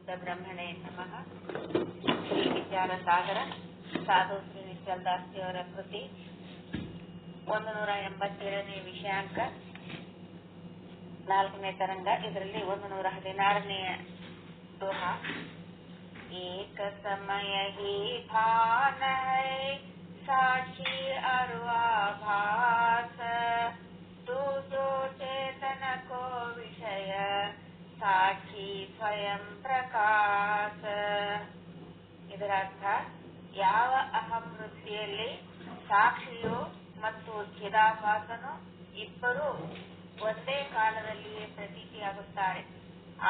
ಶುದ್ಧ ಬ್ರಹ್ಮಣೇ ನಮಃ. ಶ್ರೀ ವಿಚಾರಸಾಗರ ಸಾಧು ಶ್ರೀ ವಿಠಲದಾಸಿಯವರ ಕೃತಿ 187ನೇ ವಿಷಯಾಂಕ 4ನೇ ತರಂಗ. ಇದರಲ್ಲಿ 116ನೇ ದೋಹಾ. ಏಕ ಸಮಯ ಹಿ ಭಾನ ಹೈ ಸಾಕ್ಷಿ ಅರ್ವಾಭಾಸ ತೂ ಜೋ ಚೇತನ ಕೋ ವಿಷಯ ಸಾಕ್ಷಿ ಸ್ವಯಂ ಪ್ರಕಾಶ. ಇದರ ಅರ್ಥ, ಯಾವ ಅಹಂ ವೃತ್ತಿಯಲ್ಲಿ ಸಾಕ್ಷಿಯು ಮತ್ತು ಚಿದಾಭಾಸನು ಇಬ್ಬರೂ ಒಂದೇ ಕಾಲದಲ್ಲಿಯೇ ಪ್ರತೀತಿಯಾಗುತ್ತಾರೆ.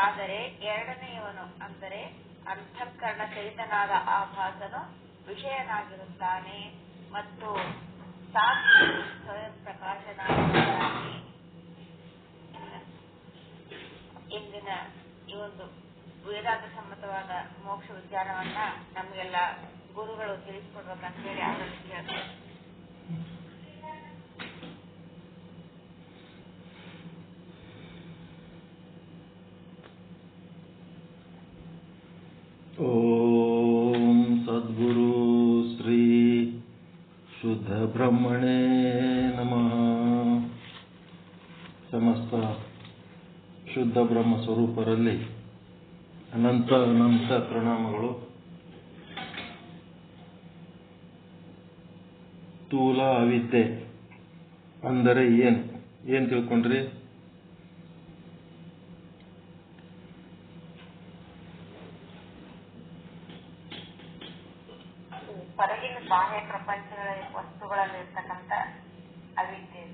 ಆದರೆ ಎರಡನೆಯವನು ಅಂದರೆ ಅಂತಃಕರಣ ಸಹಿತನಾದ ಆಭಾಸನು ವಿಷಯನಾಗಿರುತ್ತಾನೆ ಮತ್ತು ಸಾಕ್ಷಿ ಸ್ವಯಂ ಪ್ರಕಾಶನಾಗಿರುತ್ತಾನೆ. ಇಂದಿನ ಈ ಒಂದು ವೇದಾಂತ ಸಮ್ಮತವಾದ ಮೋಕ್ಷ ವಿಚಾರವನ್ನ ನಮಗೆಲ್ಲ ಗುರುಗಳು ತಿಳಿಸಿಕೊಡ್ಬೇಕಂತ ಹೇಳಿ ಅವರಲ್ಲಿ ಹೇಳ್ತಾರೆ. ಓಂ ಸದ್ಗುರು ಶ್ರೀ ಶುದ್ಧ ಬ್ರಹ್ಮಣೇ ನಮಃ. ಸಮಸ್ತ ಶುದ್ಧ ಬ್ರಹ್ಮ ಸ್ವರೂಪರಲ್ಲಿ ಅನಂತ ಅನಂತ ಪ್ರಣಾಮಗಳು. ಸ್ಥೂಲ ಅವಿದ್ಯೆ ಅಂದರೆ ಏನ್ ತಿಳ್ಕೊಂಡ್ರಿ? ಹೊರಗಿನ ಬಾಹ್ಯ ಪ್ರಪಂಚಗಳ ವಸ್ತುಗಳಲ್ಲಿ ಇರ್ತಕ್ಕಂಥ ಅವಿದ್ಯೆ.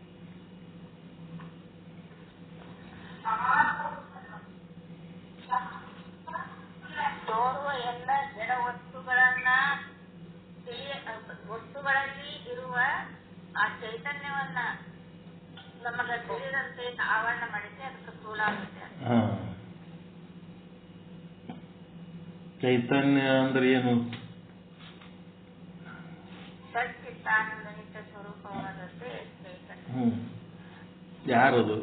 ತೋರುವ ಎಲ್ಲ ಜಡ ವಸ್ತುಗಳಲ್ಲಿ ಇರುವ ಆ ಚೈತನ್ಯವನ್ನ ನಮಗ ತಿಳಿದಂತೆ ಆವರಣ ಮಾಡಿದ್ರೆ ಅದಕ್ಕೆ ಸ್ಥೂಲ ಆಗುತ್ತೆ. ಚೈತನ್ಯ ಅಂದ್ರೆ ಏನು? ಸಚ್ಚಿತ್ತಾನಂದ ನಿತ್ಯ ಸ್ವರೂಪವಾದದ್ದೇ ಚೈತನ್ಯ. ಯಾರದು?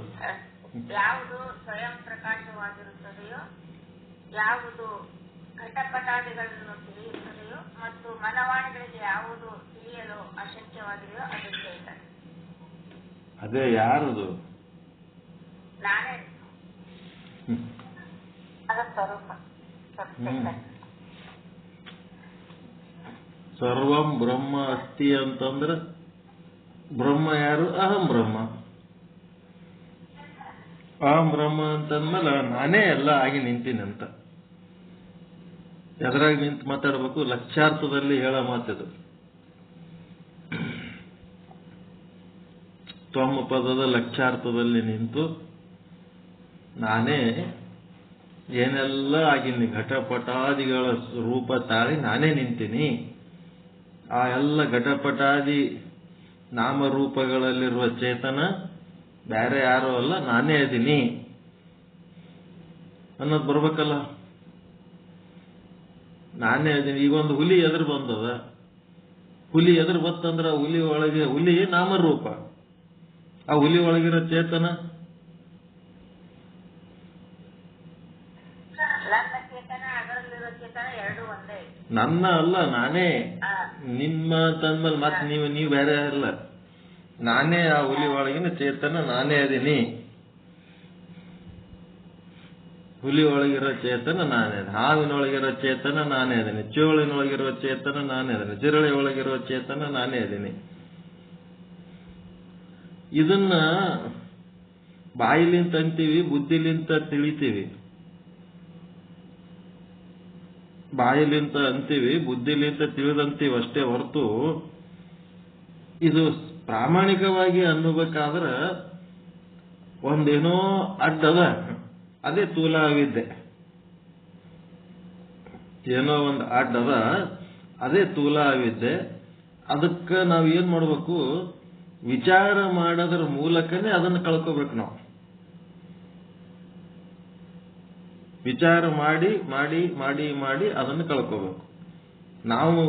ಯಾವುದು ಸ್ವಯಂ ಪ್ರಕಾಶವಾಗಿರುತ್ತದೆಯೋ, ಯಾವುದು ಘಟಪಟಾದಿಗಳನ್ನು ತಿಳಿಯುತ್ತದೆಯೋ ಮತ್ತು ಮನವಾಣಿಗಳಿಗೆ ಯಾವುದು ತಿಳಿಯಲು ಅಶಕ್ಯವಾಗಿದೆಯೋ ಅದು ಚೈತನ್ಯ. ಅದೇ ಯಾರದು? ನಾನೇ. ಅದು ಸ್ವರೂಪ. ಸರ್ವಂ ಬ್ರಹ್ಮ ಅಸ್ತಿ ಅಂತಂದ್ರೆ ಬ್ರಹ್ಮ ಯಾರು? ಅಹಂ ಬ್ರಹ್ಮ. ಅಹಂ ಬ್ರಹ್ಮ ಅಂತಂದ್ಮೇಲೆ ನಾನೇ ಎಲ್ಲ ಆಗಿ ನಿಂತೀನಂತ. ಎದುರಾಗಿ ನಿಂತು ಮಾತಾಡ್ಬೇಕು. ಲಕ್ಷ್ಯಾರ್ಥದಲ್ಲಿ ಹೇಳೋ ಮಾತಿದು. ತ್ವಮ್ ಪದದ ಲಕ್ಷ್ಯಾರ್ಥದಲ್ಲಿ ನಿಂತು ನಾನೇ ಏನೆಲ್ಲ ಆಗಿನಿ, ಘಟಪಟಾದಿಗಳ ರೂಪ ತಾಳಿ ನಾನೇ ನಿಂತೀನಿ. ಆ ಎಲ್ಲ ಘಟಪಟಾದಿ ನಾಮರೂಪಗಳಲ್ಲಿರುವ ಚೇತನ ಬೇರೆ ಯಾರೋ ಅಲ್ಲ, ನಾನೇ ಅದೀನಿ ಅನ್ನೋದು ಬರ್ಬೇಕಲ್ಲ. ನಾನೇ ಅದೀನಿ. ಈಗ ಒಂದು ಹುಲಿ ಎದುರು ಬಂದದ. ಹುಲಿ ಎದುರು ಬತ್ತಂದ್ರ ಹುಲಿ ಒಳಗೆ ಹುಲಿ ನಾಮರೂಪ. ಆ ಹುಲಿ ಒಳಗಿರೋ ಚೇತನ ನನ್ನ ಅಲ್ಲ, ನಾನೇ. ನಿಮ್ಮ ತಂದ್ಮೇಲೆ ಮತ್ತೆ ನೀವು ಬೇರೆ ಅಲ್ಲ. ನಾನೇ ಆ ಹುಲಿ ಒಳಗಿನ ಚೇತನ, ನಾನೇ ಅದೀನಿ. ಹುಲಿ ಒಳಗಿರೋ ಚೇತನ ನಾನೇ ಅದೇನಿ. ಹಾವಿನೊಳಗಿರೋ ಚೇತನ ನಾನೇ ಅದೇನಿ. ಚೋಳಿನೊಳಗಿರೋ ಚೇತನ ನಾನೇ ಅದೇನಿ. ಜಿರಳೆ ಒಳಗಿರೋ ಚೇತನ ನಾನೇ ಅದೇನಿ. ಇದನ್ನ ಬಾಯಿಲಿಂತ ಅಂತೀವಿ, ಬುದ್ಧಿಲಿಂತ ತಿಳಿತೀವಿ. ಬಾಯಿಲಿಂತ ಅಂತೀವಿ, ಬುದ್ಧಿಲಿಂತ ತಿಳಿದಂತೀವಿ ಅಷ್ಟೇ ಹೊರತು ಇದು ಪ್ರಾಮಾಣಿಕವಾಗಿ ಅನ್ನಬೇಕಾದ್ರ ಒಂದೇನೋ ಅಡ್ಡದ. ಅದೇ ಸ್ಥೂಲ ಅವಿದ್ಯೆ. ಏನೋ ಒಂದು ಅಡ್ಡದ, ಅದೇ ಸ್ಥೂಲ ಅವಿದ್ಯೆ. ಅದಕ್ಕೆ ನಾವು ಏನ್ ಮಾಡ್ಬೇಕು? ವಿಚಾರ ಮಾಡೋದ್ರ ಮೂಲಕನೇ ಅದನ್ನು ಕಳ್ಕೋಬೇಕು. ನಾವು ವಿಚಾರ ಮಾಡಿ ಮಾಡಿ ಮಾಡಿ ಮಾಡಿ ಅದನ್ನು ಕಳ್ಕೋಬೇಕು. ನಾವು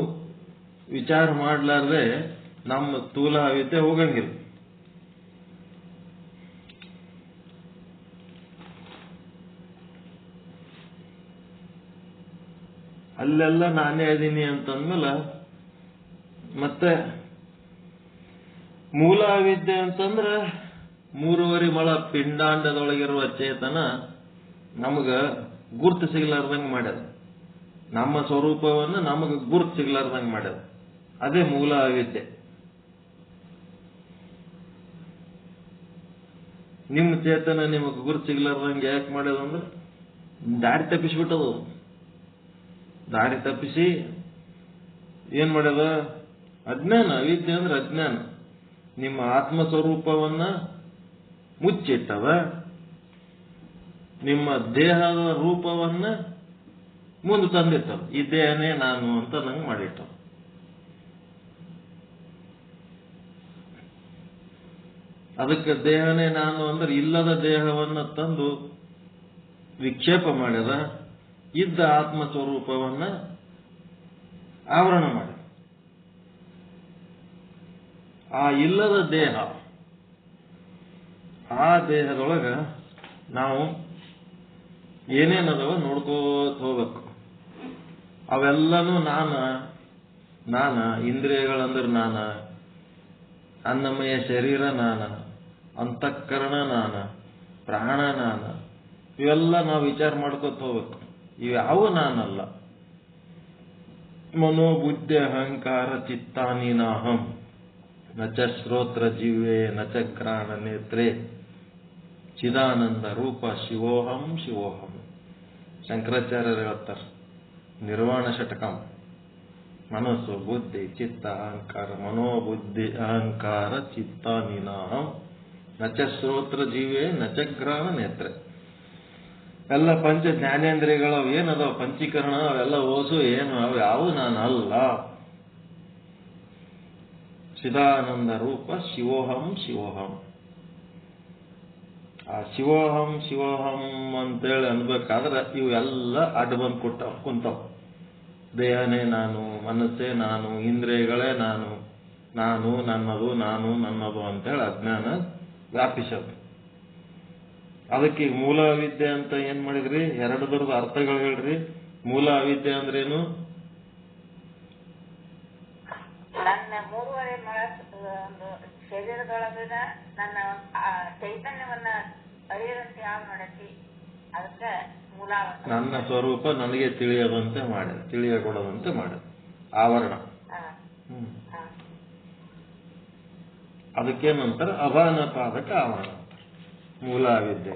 ವಿಚಾರ ಮಾಡ್ಲಾರ್ದೆ ನಮ್ಮ ಸ್ಥೂಲ ಅವಿದ್ಯೆ ಹೋಗಂಗಿಲ್ಲ. ಅಲ್ಲೆಲ್ಲ ನಾನೇ ಅದೀನಿ ಅಂತಂದ್ಮೇಲೆ ಮತ್ತೆ ಮೂಲ ಅವಿದ್ಯೆ ಅಂತಂದ್ರೆ 3.5 ಮೊಳ ಪಿಂಡಾಂಡದೊಳಗಿರುವ ಚೇತನ ನಮಗ ಗುರ್ತು ಸಿಗ್ಲಾರ್ದಂಗೆ ಮಾಡ್ಯದ. ನಮ್ಮ ಸ್ವರೂಪವನ್ನು ನಮಗೆ ಗುರ್ತು ಸಿಗ್ಲಾರ್ದಂಗೆ ಮಾಡ್ಯದ. ಅದೇ ಮೂಲ ಅವಿದ್ಯೆ. ನಿಮ್ಮ ಚೇತನ ನಿಮಗೆ ಗುರ್ತು ಸಿಗ್ಲಾರ್ದಂಗೆ ಯಾಕೆ ಮಾಡ್ಯದ ಅಂದ್ರೆ ದಾರಿ ತಪ್ಪಿಸ್ಬಿಟ್ಟದು. ದಾರಿ ತಪ್ಪಿಸಿ ಏನ್ ಮಾಡ್ಯದ? ಅಜ್ಞಾನ. ಅವಿದ್ಯೆ ಅಂದ್ರೆ ಅಜ್ಞಾನ. ನಿಮ್ಮ ಆತ್ಮ ಸ್ವರೂಪವನ್ನ ಮುಚ್ಚಿಟ್ಟದ. ನಿಮ್ಮ ದೇಹದ ರೂಪವನ್ನ ಮುಂದೆ ತಂದಿಟ್ಟದ. ಈ ದೇಹನೇ ನಾನು ಅಂತ ನಂಗೆ ಮಾಡಿಟ್ಟದ. ಅದಕ್ಕೆ ದೇಹನೇ ನಾನು ಅಂದ್ರೆ ಇಲ್ಲದ ದೇಹವನ್ನ ತಂದು ವಿಕ್ಷೇಪ ಮಾಡ್ಯದ. ಇದ್ದ ಆತ್ಮ ಸ್ವರೂಪವನ್ನ ಆವರಣ ಮಾಡ್ಯದ. ಆ ಇಲ್ಲದ ದೇಹ, ಆ ದೇಹದೊಳಗ ನಾವು ಏನೇನದವ ನೋಡ್ಕೋತ ಹೋಗ್ಬೇಕು. ಅವೆಲ್ಲನೂ ನಾನ, ಇಂದ್ರಿಯಗಳಂದ್ರೆ ನಾನ, ಅನ್ನಮಯ ಶರೀರ ನಾನ, ಅಂತಃಕರಣ ನಾನ, ಪ್ರಾಣ ನಾನ, ಇವೆಲ್ಲ ನಾವು ವಿಚಾರ ಮಾಡ್ಕೋತ ಹೋಗ್ಬೇಕು. ಇವ್ಯಾವು ನಾನಲ್ಲ. ಮನೋಬುದ್ಧಿ ಅಹಂಕಾರ ಚಿತ್ತಾನಿ ನಾಹಂ ನ ಚ ಶ್ರೋತ್ರ ಜಿವ್ವೆ ನ ಚ ಘ್ರಾಣ ನೇತ್ರೆ ಚಿದಾನಂದ ರೂಪ ಶಿವೋಹಂ ಶಿವೋಹಂ. ಶಂಕರಾಚಾರ್ಯರು ಹೇಳ್ತಾರೆ ನಿರ್ವಾಣ ಷಟಕಂ. ಮನಸ್ಸು ಬುದ್ಧಿ ಚಿತ್ತ ಅಹಂಕಾರ, ಮನೋಬುದ್ಧಿ ಅಹಂಕಾರ ಚಿತ್ತಾನಿ ನಾಹಂ ನ ಚ ಶ್ರೋತ್ರ ಜಿವ್ವೆ ನ ಚ ಘ್ರಾಣ ನೇತ್ರೆ. ಎಲ್ಲ ಪಂಚ ಜ್ಞಾನೇಂದ್ರಿಯಗಳು ಏನದ ಪಂಚೀಕರಣ ಅವೆಲ್ಲ ಓಸು ಏನು ಅವು ಯಾವ ನಾನು ಅಲ್ಲ. ಚಿದಾನಂದ ರೂಪ ಶಿವೋಹಂ ಶಿವೋಹಂ. ಆ ಶಿವೋಹಂ ಶಿವೋಹಂ ಅಂತೇಳಿ ಅನ್ಬೇಕಾದ್ರೆ ಇವೆಲ್ಲ ಅಡ್ಡ ಬಂದು ಕುಂತಾವ. ದೇಹನೇ ನಾನು, ಮನಸ್ಸೇ ನಾನು, ಇಂದ್ರಿಯಗಳೇ ನಾನು, ನನ್ನದು, ನನ್ನದು ಅಂತೇಳಿ ಅಜ್ಞಾನ ವ್ಯಾಪಿಸೋದು. ಅದಕ್ಕೆ ಈಗ ಮೂಲ ಅವಿದ್ಯೆ ಅಂತ ಏನ್ ಮಾಡಿದ್ರಿ? ಎರಡರದ ಅರ್ಥಗಳು ಹೇಳ್ರಿ. ಮೂಲ ಅವಿದ್ಯೆ ಅಂದ್ರೇನು? ನನ್ನ 3.5 ಮೊಳ ಶರೀರದೊಳಗಿನ ನನ್ನ ಚೈತನ್ಯವನ್ನ ಅರಿಯದಂತೆ ಯಾವ ಮಾಡತಿ, ಅದಕ್ಕೆ ಮೂಲ. ನನ್ನ ಸ್ವರೂಪ ನನಗೆ ತಿಳಿಯಕೊಡದಂತೆ ಮಾಡಿದ ಆವರಣ. ಅದಕ್ಕೇನಂತಾರ? ಅಭಾನಪಾದಕ ಆವರಣ, ಮೂಲ ಅವಿದ್ಯೆ.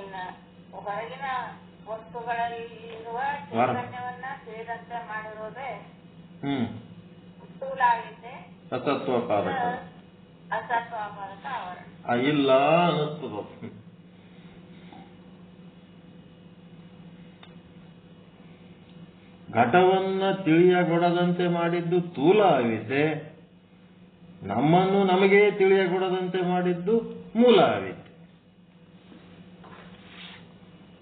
ಇನ್ನು ಹೊರಗಿನ ವಸ್ತುಗಳಲ್ಲಿರುವ ಚೈತನ್ಯವನ್ನ ತಿಳಿದಂತೆ ಮಾಡಿರೋದೇ ಸ್ಥೂಲ ಅವಿದ್ಯೆ. ಅಸತ್ವಪಾದಕ ಅಸತ್ವಪಾದಕ ಆವರಣ. ಇಲ್ಲ ಅನ್ನಿಸ್ತದ. ಘಟವನ್ನ ತಿಳಿಯಗೊಡದಂತೆ ಮಾಡಿದ್ದು ಸ್ಥೂಲ ಅವಿದ್ಯೆ. ನಮ್ಮನ್ನು ನಮಗೆ ತಿಳಿಯಗೊಡದಂತೆ ಮಾಡಿದ್ದು ಮೂಲ ಅವಿದ್ಯೆ.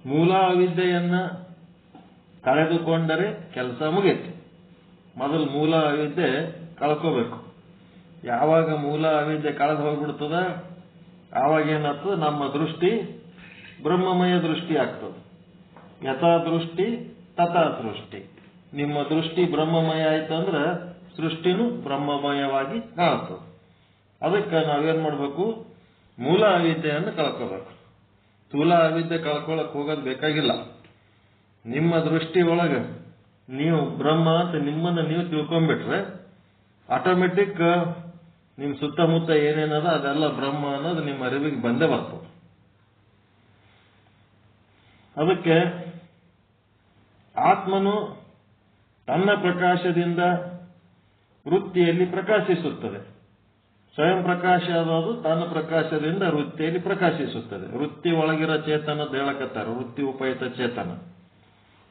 ಮೂಲ ಅವಿದ್ಯೆಯನ್ನ ಕಳೆದುಕೊಂಡರೆ ಕೆಲಸ ಮುಗಿತು. ಮೊದಲು ಮೂಲ ಅವಿದ್ಯೆ ಕಳ್ಕೋಬೇಕು. ಯಾವಾಗ ಮೂಲ ಅವಿದ್ಯೆ ಕಳೆದು ಹೋಗ್ಬಿಡ್ತದ ಆವಾಗ ಏನಾಗ್ತದೆ? ನಮ್ಮ ದೃಷ್ಟಿ ಬ್ರಹ್ಮಮಯ ದೃಷ್ಟಿ ಆಗ್ತದೆ. ಯಥಾ ದೃಷ್ಟಿ ತಥಾ ಸೃಷ್ಟಿ. ನಿಮ್ಮ ದೃಷ್ಟಿ ಬ್ರಹ್ಮಮಯ ಆಯ್ತಂದ್ರೆ ಸೃಷ್ಟಿನೂ ಬ್ರಹ್ಮಮಯವಾಗಿ ಕಾಣ್ತದೆ. ಅದಕ್ಕೆ ನಾವೇನ್ ಮಾಡ್ಬೇಕು? ಮೂಲ ಅವಿದ್ಯೆಯನ್ನು ಕಳ್ಕೋಬೇಕು. ಸ್ಥೂಲ ಅವಿದ್ಯೆ ಕಳ್ಕೊಳಕ್ ಹೋಗೋದು ಬೇಕಾಗಿಲ್ಲ. ನಿಮ್ಮ ದೃಷ್ಟಿ ಒಳಗ ನೀವು ಬ್ರಹ್ಮ ಅಂತ ನಿಮ್ಮನ್ನ ನೀವು ತಿಳ್ಕೊಂಡ್ಬಿಟ್ರೆ ಆಟೋಮೆಟಿಕ್ ನಿಮ್ ಸುತ್ತಮುತ್ತ ಏನೇನದ ಅದೆಲ್ಲ ಬ್ರಹ್ಮ ಅನ್ನೋದು ನಿಮ್ಮ ಅರಿವಿಗೆ ಬಂದೇ ಬರ್ತದೆ. ಅದಕ್ಕೆ ಆತ್ಮನು ತನ್ನ ಪ್ರಕಾಶದಿಂದ ವೃತ್ತಿಯಲ್ಲಿ ಪ್ರಕಾಶಿಸುತ್ತದೆ. ಸ್ವಯಂ ಪ್ರಕಾಶ ಆದದು ತನ್ನ ಪ್ರಕಾಶದಿಂದ ವೃತ್ತಿಯಲ್ಲಿ ಪ್ರಕಾಶಿಸುತ್ತದೆ. ವೃತ್ತಿ ಒಳಗಿರೋ ಚೇತನ ಹೇಳಕತ್ತಾರ, ವೃತ್ತಿ ಉಪಯುಕ್ತ ಚೇತನ.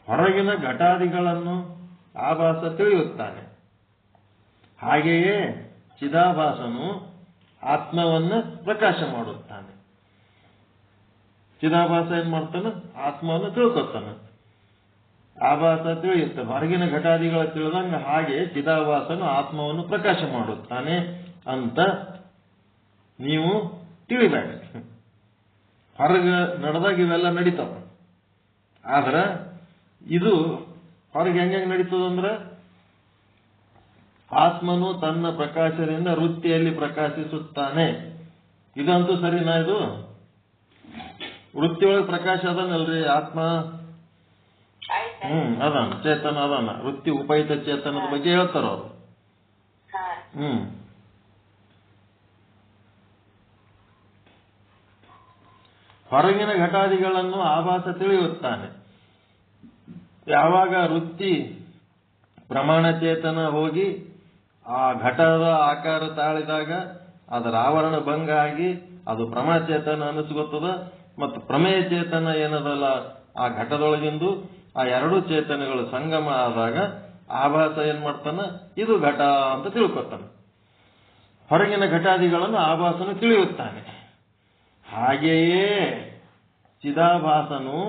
ಹೊರಗಿನ ಘಟಾದಿಗಳನ್ನು ಆಭಾಸ ತಿಳಿಯುತ್ತಾನೆ. ಹಾಗೆಯೇ ಚಿದಾಭಾಸನು ಆತ್ಮವನ್ನ ಪ್ರಕಾಶ ಮಾಡುತ್ತಾನೆ. ಚಿದಾಭಾಸ ಏನ್ ಮಾಡ್ತಾನೆ? ಆತ್ಮವನ್ನು ತಿಳ್ಕೊತಾನೆ. ಆಭಾಸ ತಿಳಿಯುತ್ತಾನೆ. ಹೊರಗಿನ ಘಟಾದಿಗಳ ತಿಳಿದಂಗ ಹಾಗೆ ಚಿದಾಭಾಸನು ಆತ್ಮವನ್ನು ಪ್ರಕಾಶ ಮಾಡುತ್ತಾನೆ ಅಂತ ನೀವು ತಿಳಿಬೇಡ. ಹೊರಗೆ ನಡೆದಾಗ ಇವೆಲ್ಲ ನಡೀತಾವ. ಆದ್ರೆ ಇದು ಹೊರಗೆ ಹೆಂಗೆ ನಡೀತದಂದ್ರೆ ಆತ್ಮನು ತನ್ನ ಪ್ರಕಾಶದಿಂದ ವೃತ್ತಿಯಲ್ಲಿ ಪ್ರಕಾಶಿಸುತ್ತಾನೆ. ಇದಂತೂ ಸರಿನಾ? ಇದು ವೃತ್ತಿಯೊಳಗೆ ಪ್ರಕಾಶ ಅದನ್ನಲ್ರಿ ಆತ್ಮ. ಅದಾನ ಚೇತನ ಅದಾನ. ವೃತ್ತಿ ಉಪಯುಕ್ತ ಚೇತನದ ಬಗ್ಗೆ ಹೇಳ್ತಾರ ಅವರು. ಹೊರಗಿನ ಘಟಾದಿಗಳನ್ನು ಆಭಾಸ ತಿಳಿಯುತ್ತಾನೆ. ಯಾವಾಗ ವೃತ್ತಿ ಪ್ರಮಾಣ ಚೇತನ ಹೋಗಿ ಆ ಘಟದ ಆಕಾರ ತಾಳಿದಾಗ ಅದರ ಆವರಣ ಭಂಗ ಆಗಿ ಅದು ಪ್ರಮಾಣ ಚೇತನ ಅನಿಸ್ಕೊತದ. ಮತ್ತು ಪ್ರಮೇಯ ಚೇತನ ಏನದಲ್ಲ ಆ ಘಟದೊಳಗಿಂದು ಆ ಎರಡೂ ಚೇತನಗಳು ಸಂಗಮ ಆದಾಗ ಆಭಾಸ ಏನ್ ಮಾಡ್ತಾನ, ಇದು ಘಟ ಅಂತ ತಿಳ್ಕೊತಾನೆ. ಹೊರಗಿನ ಘಟಾದಿಗಳನ್ನು ಆಭಾಸನು ತಿಳಿಯುತ್ತಾನೆ. ಹಾಗೆಯೇ ಚಿದಾಭಾಸನು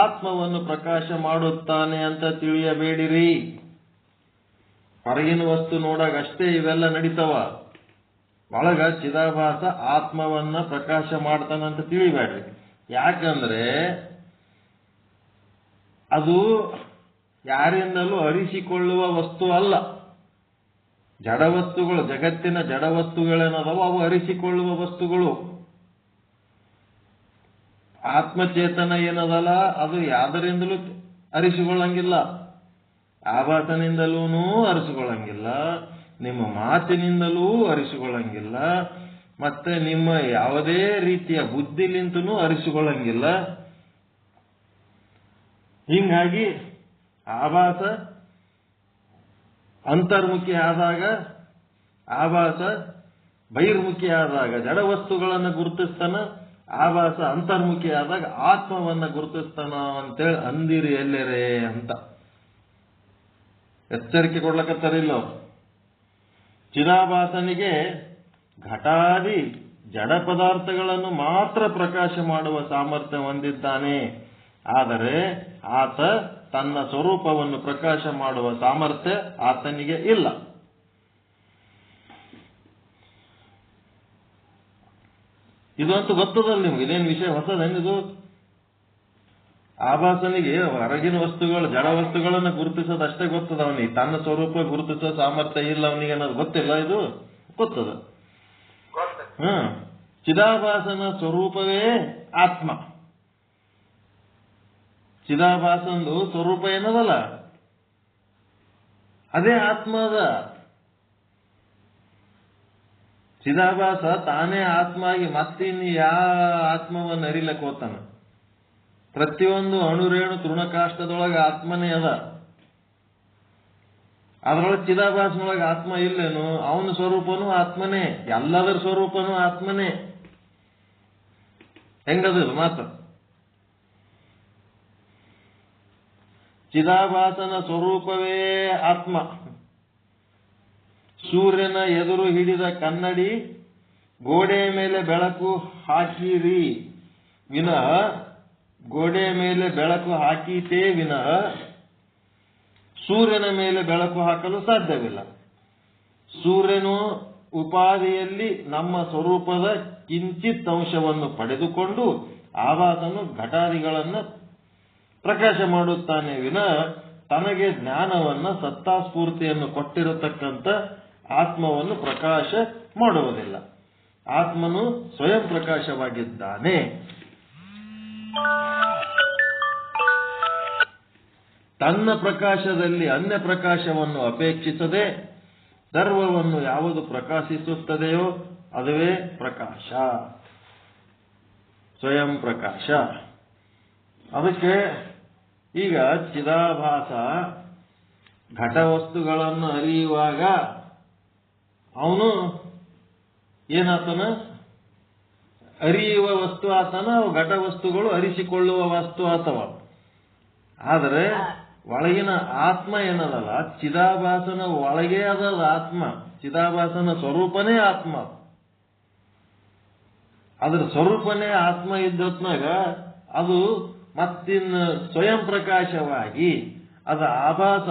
ಆತ್ಮವನ್ನು ಪ್ರಕಾಶ ಮಾಡುತ್ತಾನೆ ಅಂತ ತಿಳಿಯಬೇಡಿರಿ. ಹೊರಗಿನ ವಸ್ತು ನೋಡಾಗ ಅಷ್ಟೇ ಇವೆಲ್ಲ ನಡೀತಾವ. ಒಳಗ ಚಿದಾಭಾಸ ಆತ್ಮವನ್ನ ಪ್ರಕಾಶ ಮಾಡ್ತಾನಂತ ತಿಳಿಬೇಡ್ರಿ. ಯಾಕಂದ್ರೆ ಅದು ಯಾರಿಂದಲೂ ಅರಿಸಿಕೊಳ್ಳುವ ವಸ್ತು ಅಲ್ಲ. ಜಡವಸ್ತುಗಳು, ಜಗತ್ತಿನ ಜಡವಸ್ತುಗಳೇನದವ ಅವು ಅರಿಸಿಕೊಳ್ಳುವ ವಸ್ತುಗಳು. ಆತ್ಮಚೇತನ ಏನದಲ್ಲ ಅದು ಯಾದರಿಂದಲೂ ಅರಿಸಿಕೊಳ್ಳಂಗಿಲ್ಲ. ಆಭಾಸನಿಂದಲೂ ಅರಿಸಿಕೊಳ್ಳಂಗಿಲ್ಲ, ನಿಮ್ಮ ಮಾತಿನಿಂದಲೂ ಅರಿಸಿಕೊಳ್ಳಂಗಿಲ್ಲ, ಮತ್ತೆ ನಿಮ್ಮ ಯಾವುದೇ ರೀತಿಯ ಬುದ್ಧಿಲಿಂತನೂ ಅರಿಸಿಕೊಳ್ಳಂಗಿಲ್ಲ. ಹೀಗಾಗಿ ಆಭಾಸ ಅಂತರ್ಮುಖಿ ಆದಾಗ, ಆಭಾಸ ಬಹಿರ್ಮುಖಿ ಆದಾಗ ಜಡವಸ್ತುಗಳನ್ನು ಗುರುತಿಸ್ತಾನ, ಆಭಾಸ ಅಂತರ್ಮುಖಿ ಆದಾಗ ಆತ್ಮವನ್ನ ಗುರುತಿಸ್ತಾನ ಅಂತೇಳಿ ಅಂದಿರಿ ಎಲ್ಲೆರೆ ಅಂತ ಎಚ್ಚರಿಕೆ ಕೊಡ್ಲಕತ್ತಾರಿಲ್ಲ. ಚಿದಾಭಾಸನಿಗೆ ಘಟಾದಿ ಜಡ ಪದಾರ್ಥಗಳನ್ನು ಮಾತ್ರ ಪ್ರಕಾಶ ಮಾಡುವ ಸಾಮರ್ಥ್ಯ ಹೊಂದಿದ್ದಾನೆ. ಆದರೆ ಆತ ತನ್ನ ಸ್ವರೂಪವನ್ನು ಪ್ರಕಾಶ ಮಾಡುವ ಸಾಮರ್ಥ್ಯ ಆತನಿಗೆ ಇಲ್ಲ. ಇದು ಅಂತೂ ಗೊತ್ತದಲ್ಲ ನಿಮ್ಗೆ, ಇದೇನು ವಿಷಯ ಹೊಸದೇನಿದು? ಆಭಾಸನಿಗೆ ಹೊರಗಿನ ವಸ್ತುಗಳು ಜಡ ವಸ್ತುಗಳನ್ನು ಗುರುತಿಸೋದು ಅಷ್ಟೇ ಗೊತ್ತದ. ಅವನಿಗೆ ತನ್ನ ಸ್ವರೂಪ ಗುರುತಿಸೋ ಸಾಮರ್ಥ್ಯ ಇಲ್ಲ ಅವನಿಗೆ ಅನ್ನೋದು ಗೊತ್ತಿಲ್ಲ. ಇದು ಗೊತ್ತದ. ಚಿದಾಭಾಸನ ಸ್ವರೂಪವೇ ಆತ್ಮ. ಚಿದಾಭಾಸಂದು ಸ್ವರೂಪ ಏನದಲ್ಲ ಅದೇ ಆತ್ಮ ಅದ. ಚಿದಾಭಾಸ ತಾನೇ ಆತ್ಮ ಆಗಿ ಮತ್ತಿನ್ನು ಆತ್ಮವನ್ನು ಅರಿಲಕ್ಕೆ ಹೋಗ್ತಾನ. ಪ್ರತಿಯೊಂದು ಅಣುರೇಣು ತೃಣಕಾಷ್ಟದೊಳಗೆ ಆತ್ಮನೇ ಅದ. ಅದರೊಳಗೆ ಚಿದಾಭಾಸನೊಳಗೆ ಆತ್ಮ ಇಲ್ಲೇನು? ಅವನ ಸ್ವರೂಪನೂ ಆತ್ಮನೇ, ಎಲ್ಲದರ ಸ್ವರೂಪನೂ ಆತ್ಮನೇ. ಹೆಂಗದ ಮಾತು? ಚಿದಾಭಾಸನ ಸ್ವರೂಪವೇ ಆತ್ಮ. ಸೂರ್ಯನ ಎದುರು ಹಿಡಿದ ಕನ್ನಡಿ ಗೋಡೆಯ ಮೇಲೆ ಬೆಳಕು ಹಾಕಿರಿ ವಿನಃ, ಗೋಡೆಯ ಮೇಲೆ ಬೆಳಕು ಹಾಕೀತೇ ವಿನಃ ಸೂರ್ಯನ ಮೇಲೆ ಬೆಳಕು ಹಾಕಲು ಸಾಧ್ಯವಿಲ್ಲ. ಸೂರ್ಯನು ಉಪಾಧಿಯಲ್ಲಿ ನಮ್ಮ ಸ್ವರೂಪದ ಕಿಂಚಿತ್ ಅಂಶವನ್ನು ಪಡೆದುಕೊಂಡು ಆಭಾಸನು ಘಟಾದಿಗಳನ್ನು ಪ್ರಕಾಶ ಮಾಡುತ್ತಾನೆ ವಿನಃ ತನಗೆ ಜ್ಞಾನವನ್ನ ಸತ್ತಾಸ್ಫೂರ್ತಿಯನ್ನು ಕೊಟ್ಟಿರತಕ್ಕಂಥ ಆತ್ಮವನ್ನು ಪ್ರಕಾಶ ಮಾಡುವುದಿಲ್ಲ. ಆತ್ಮನು ಸ್ವಯಂ ಪ್ರಕಾಶವಾಗಿದ್ದಾನೆ. ತನ್ನ ಪ್ರಕಾಶದಲ್ಲಿ ಅನ್ಯ ಪ್ರಕಾಶವನ್ನು ಅಪೇಕ್ಷಿಸದೆ ಸರ್ವವನ್ನು ಯಾವುದು ಪ್ರಕಾಶಿಸುತ್ತದೆಯೋ ಅದುವೇ ಪ್ರಕಾಶ, ಸ್ವಯಂ ಪ್ರಕಾಶ. ಅದಕ್ಕೆ ಈಗ ಚಿದಾಭಾಸ ಘಟವಸ್ತುಗಳನ್ನು ಅರಿಯುವಾಗ ಅವನು ಏನಾತನ? ಅರಿಯುವ ವಸ್ತು ಆತನ, ಘಟವಸ್ತುಗಳು ಅರಿಸಿಕೊಳ್ಳುವ ವಸ್ತು ಆತವ. ಆದರೆ ಒಳಗಿನ ಆತ್ಮ ಏನದಲ್ಲ, ಚಿದಾಭಾಸನ ಒಳಗೆ ಅದಲ್ಲ ಆತ್ಮ. ಚಿದಾಭಾಸನ ಸ್ವರೂಪನೇ ಆತ್ಮ. ಅದರ ಸ್ವರೂಪನೇ ಆತ್ಮ ಇದ್ದತ್ನಾಗ ಅದು ಮತ್ತಿನ್ನು ಸ್ವಯಂ ಪ್ರಕಾಶವಾಗಿ ಅದ ಆಭಾಸ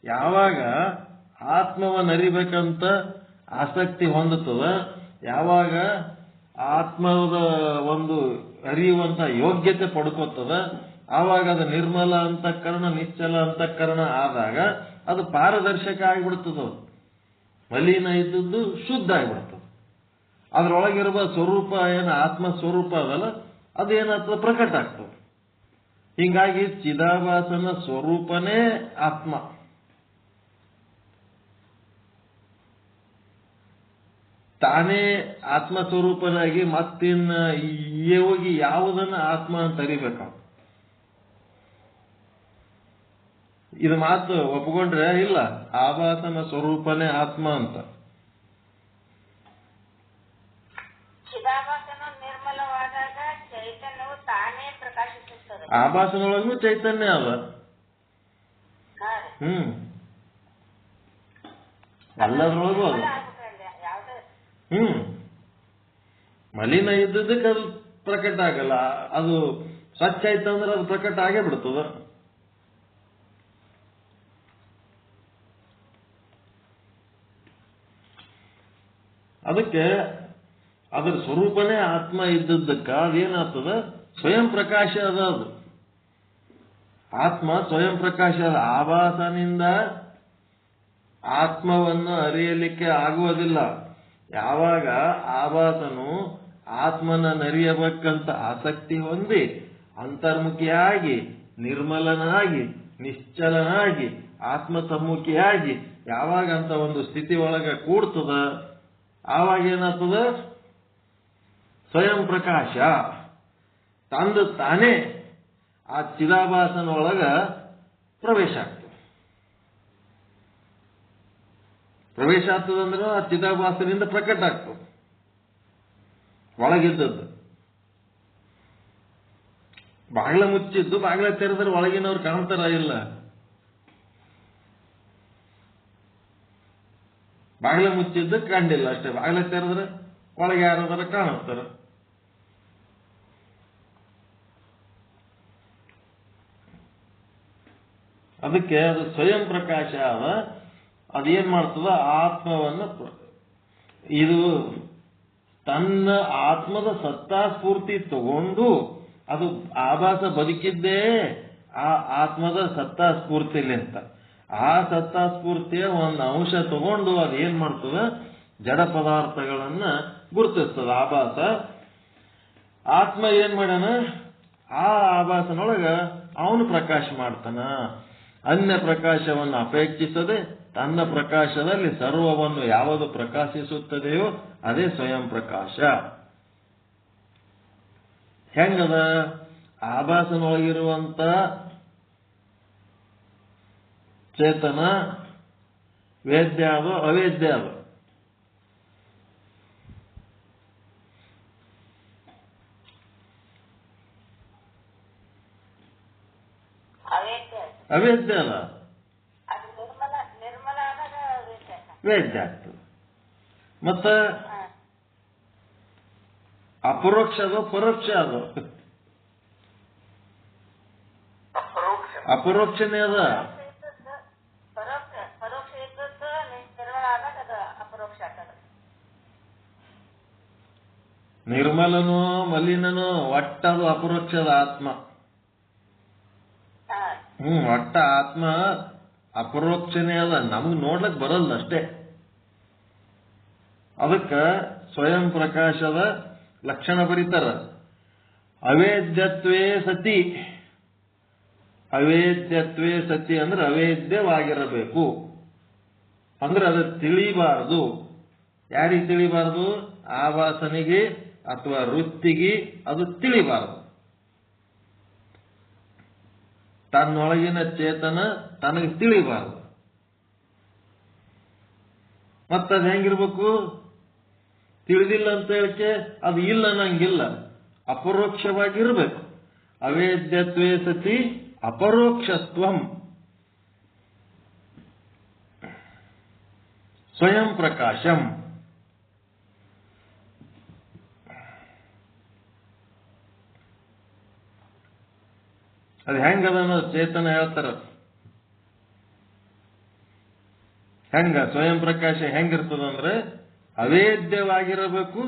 ಯಾವಾಗ ಆತ್ಮವನ್ನು ಅರಿಬೇಕಂತ ಆಸಕ್ತಿ ಹೊಂದುತ್ತದ, ಯಾವಾಗ ಆತ್ಮದ ಒಂದು ಅರಿಯುವಂತ ಯೋಗ್ಯತೆ ಪಡ್ಕೋತದ, ಆವಾಗ ಅದು ನಿರ್ಮಲ ಅಂತಃಕರಣ ನಿಶ್ಚಲ ಅಂತಃಕರಣ ಆದಾಗ ಅದು ಪಾರದರ್ಶಕ ಆಗಿಬಿಡ್ತದ. ಮಲಿನ ಇದ್ದದ್ದು ಶುದ್ಧ ಆಗಿಬಿಡ್ತದೆ. ಅದ್ರೊಳಗಿರುವ ಸ್ವರೂಪ ಏನು ಆತ್ಮ ಸ್ವರೂಪ ಅದಲ್ಲ ಅದೇನಾಗ್ತದೆ ಪ್ರಕಟ ಆಗ್ತದೆ. ಹೀಗಾಗಿ ಚಿದಾಭಾಸನ ಸ್ವರೂಪನೇ ಆತ್ಮ. ತಾನೇ ಆತ್ಮ ಸ್ವರೂಪನಾಗಿ ಮತ್ತಿನ್ನ ಹೋಗಿ ಯಾವುದನ್ನ ಆತ್ಮ ಅಂತ ಅರಿಬೇಕು. ಇದು ಮಾತು ಒಪ್ಕೊಂಡ್ರೆ ಇಲ್ಲ, ಆಭಾಸನ ಸ್ವರೂಪನೇ ಆತ್ಮ ಅಂತ. ಚಿದಾಭಾಸನ ನಿರ್ಮಲವಾದಾಗ ಚೈತನ್ಯವು ತಾನೇ ಪ್ರಕಾಶಿಸುತ್ತದೆ. ಆಭಾಸನೊಳಗೂ ಚೈತನ್ಯ ಅದ. ಎಲ್ಲದ್ರೊಳಗೂ ಅದ. ಮಲಿನ ಇದ್ದದಕ್ಕೆ ಅದು ಪ್ರಕಟ ಆಗಲ್ಲ. ಅದು ಸ್ವಚ್ಛ ಆಯ್ತಂದ್ರೆ ಅದು ಪ್ರಕಟ ಆಗೇ ಬಿಡ್ತದ. ಅದಕ್ಕೆ ಅದರ ಸ್ವರೂಪನೇ ಆತ್ಮ ಇದ್ದದ್ದಕ್ಕ ಅದೇನಾಗ್ತದ ಸ್ವಯಂ ಪ್ರಕಾಶ ಅದ. ಅದು ಆತ್ಮ ಸ್ವಯಂ ಪ್ರಕಾಶ ಅದ. ಆಭಾಸನಿಂದ ಆತ್ಮವನ್ನು ಅರಿಯಲಿಕ್ಕೆ ಆಗುವುದಿಲ್ಲ. ಯಾವಾಗ ಆಭಾಸನು ಆತ್ಮನರಿಯಬೇಕಂತ ಆಸಕ್ತಿ ಹೊಂದಿ ಅಂತರ್ಮುಖಿಯಾಗಿ ನಿರ್ಮಲನಾಗಿ ನಿಶ್ಚಲನಾಗಿ ಆತ್ಮ ಸಮ್ಮುಖಿಯಾಗಿ ಯಾವಾಗ ಅಂತ ಒಂದು ಸ್ಥಿತಿ ಒಳಗೆ ಕೂಡ್ತದ, ಆವಾಗ ಏನಾಗ್ತದ ಸ್ವಯಂ ಪ್ರಕಾಶ ತಂದು ತಾನೇ ಆ ಚಿದಾಭಾಸನೊಳಗ ಪ್ರವೇಶ ಆಗ್ತದೆ. ಪ್ರವೇಶ ಆಗ್ತದಂದ್ರೆ ಆ ಚಿದಾಭಾಸನಿಂದ ಪ್ರಕಟ ಆಗ್ತದೆ ಒಳಗಿದ್ದದ್ದು. ಬಾಗಿಲ ಮುಚ್ಚಿದ್ದು ಬಾಗಿಲ ತೆರೆದ್ರೆ ಒಳಗಿನವ್ರು ಕಾಣ್ತಾರ ಇಲ್ಲ. ಬಾಗಿಲ ಮುಚ್ಚಿದ್ದು ಕಂಡಿಲ್ಲ ಅಷ್ಟೇ. ಬಾಗಿಲ ತೆರೆದ್ರೆ ಒಳಗೆ ಯಾರಾದ್ರೂ ಕಾಣಿಸ್ತಾರ. ಅದಕ್ಕೆ ಅದು ಸ್ವಯಂ ಪ್ರಕಾಶ ಅದ. ಅದೇನ್ ಮಾಡ್ತದ ಆತ್ಮವನ್ನು ಇದು ತನ್ನ ಆತ್ಮದ ಸತ್ತಾಸ್ಫೂರ್ತಿ ತಗೊಂಡು ಅದು ಆಭಾಸ ಬದುಕಿದ್ದೇ ಆ ಆತ್ಮದ ಸತ್ತಾಸ್ಫೂರ್ತಿಲಿ ಅಂತ. ಆ ಸತ್ತಾಸ್ಫೂರ್ತಿಯ ಒಂದು ಅಂಶ ತಗೊಂಡು ಅದೇನ್ ಮಾಡ್ತದ ಜಡ ಪದಾರ್ಥಗಳನ್ನ ಗುರುತಿಸ್ತದ ಆಭಾಸ. ಆತ್ಮ ಏನ್ ಮಾಡ್ಯಾನ ಆ ಆಭಾಸನೊಳಗ ಅವನು ಪ್ರಕಾಶ ಮಾಡ್ತಾನ. ಅನ್ಯ ಪ್ರಕಾಶವನ್ನು ಅಪೇಕ್ಷಿಸದೆ ತನ್ನ ಪ್ರಕಾಶದಲ್ಲಿ ಸರ್ವವನ್ನು ಯಾವುದು ಪ್ರಕಾಶಿಸುತ್ತದೆಯೋ ಅದೇ ಸ್ವಯಂ ಪ್ರಕಾಶ. ಹೆಂಗದ ಆಭಾಸನೊಳಗಿರುವಂತ ಚೇತನ ವೇದ್ಯ ಅದು ಅವೇದ್ಯ ಅದು. ಅವೇದ್ಯ ಅಲ್ಲ, ವೇದ್ಯ ಆಗ್ತದೆ. ಮತ್ತ ಅಪರೋಕ್ಷ ಅದು ಪರೋಕ್ಷ ಅದು. ಅಪರೋಕ್ಷನೇ ಅದ. ನಿರ್ಮಲನೋ ಮಲಿನನೋ ಒಟ್ಟದು ಅಪರೋಕ್ಷದ ಆತ್ಮ. ಒಟ್ಟ ಆತ್ಮ ಅಪರೋಕ್ಷನೇ ಅದ. ನಮಗ್ ನೋಡ್ಲಕ್ ಬರಲ್ಲ ಅಷ್ಟೇ. ಅದಕ್ಕ ಸ್ವಯಂ ಪ್ರಕಾಶದ ಲಕ್ಷಣ ಬರೀತಾರ. ಅವೇದ್ಯತ್ವೇ ಸತಿ. ಅವೇದ್ಯತ್ವೇ ಸತಿ ಅಂದ್ರೆ ಅವೇದ್ಯವಾಗಿರಬೇಕು. ಅಂದ್ರೆ ಅದು ತಿಳಿಬಾರದು. ಯಾರಿಗೆ ತಿಳಿಬಾರದು? ಆಭಾಸನಿಗೆ ಅಥವಾ ವೃತ್ತಿಗೆ ಅದು ತಿಳಿಬಾರದು. ತನ್ನೊಳಗಿನ ಚೇತನ ತನಗೆ ತಿಳಿಬಾರದು. ಮತ್ತದು ಹೆಂಗಿರ್ಬೇಕು? ತಿಳಿದಿಲ್ಲ ಅಂತ ಹೇಳಕ್ಕೆ ಅದು ಇಲ್ಲ ಅನ್ನಂಗಿಲ್ಲ, ಅಪರೋಕ್ಷವಾಗಿರ್ಬೇಕು. ಅವೇದ್ಯತ್ವೇ ಸತಿ ಅಪರೋಕ್ಷತ್ವಂ ಸ್ವಯಂ ಪ್ರಕಾಶಂ. ಅದು ಹೆಂಗದ ಅನ್ನೋದು ಚೇತನ ಹೇಳ್ತಾರ. ಹೆಂಗ ಸ್ವಯಂ ಪ್ರಕಾಶ ಹೆಂಗಿರ್ತದಂದ್ರೆ ಅವೇದ್ಯವಾಗಿರಬೇಕು,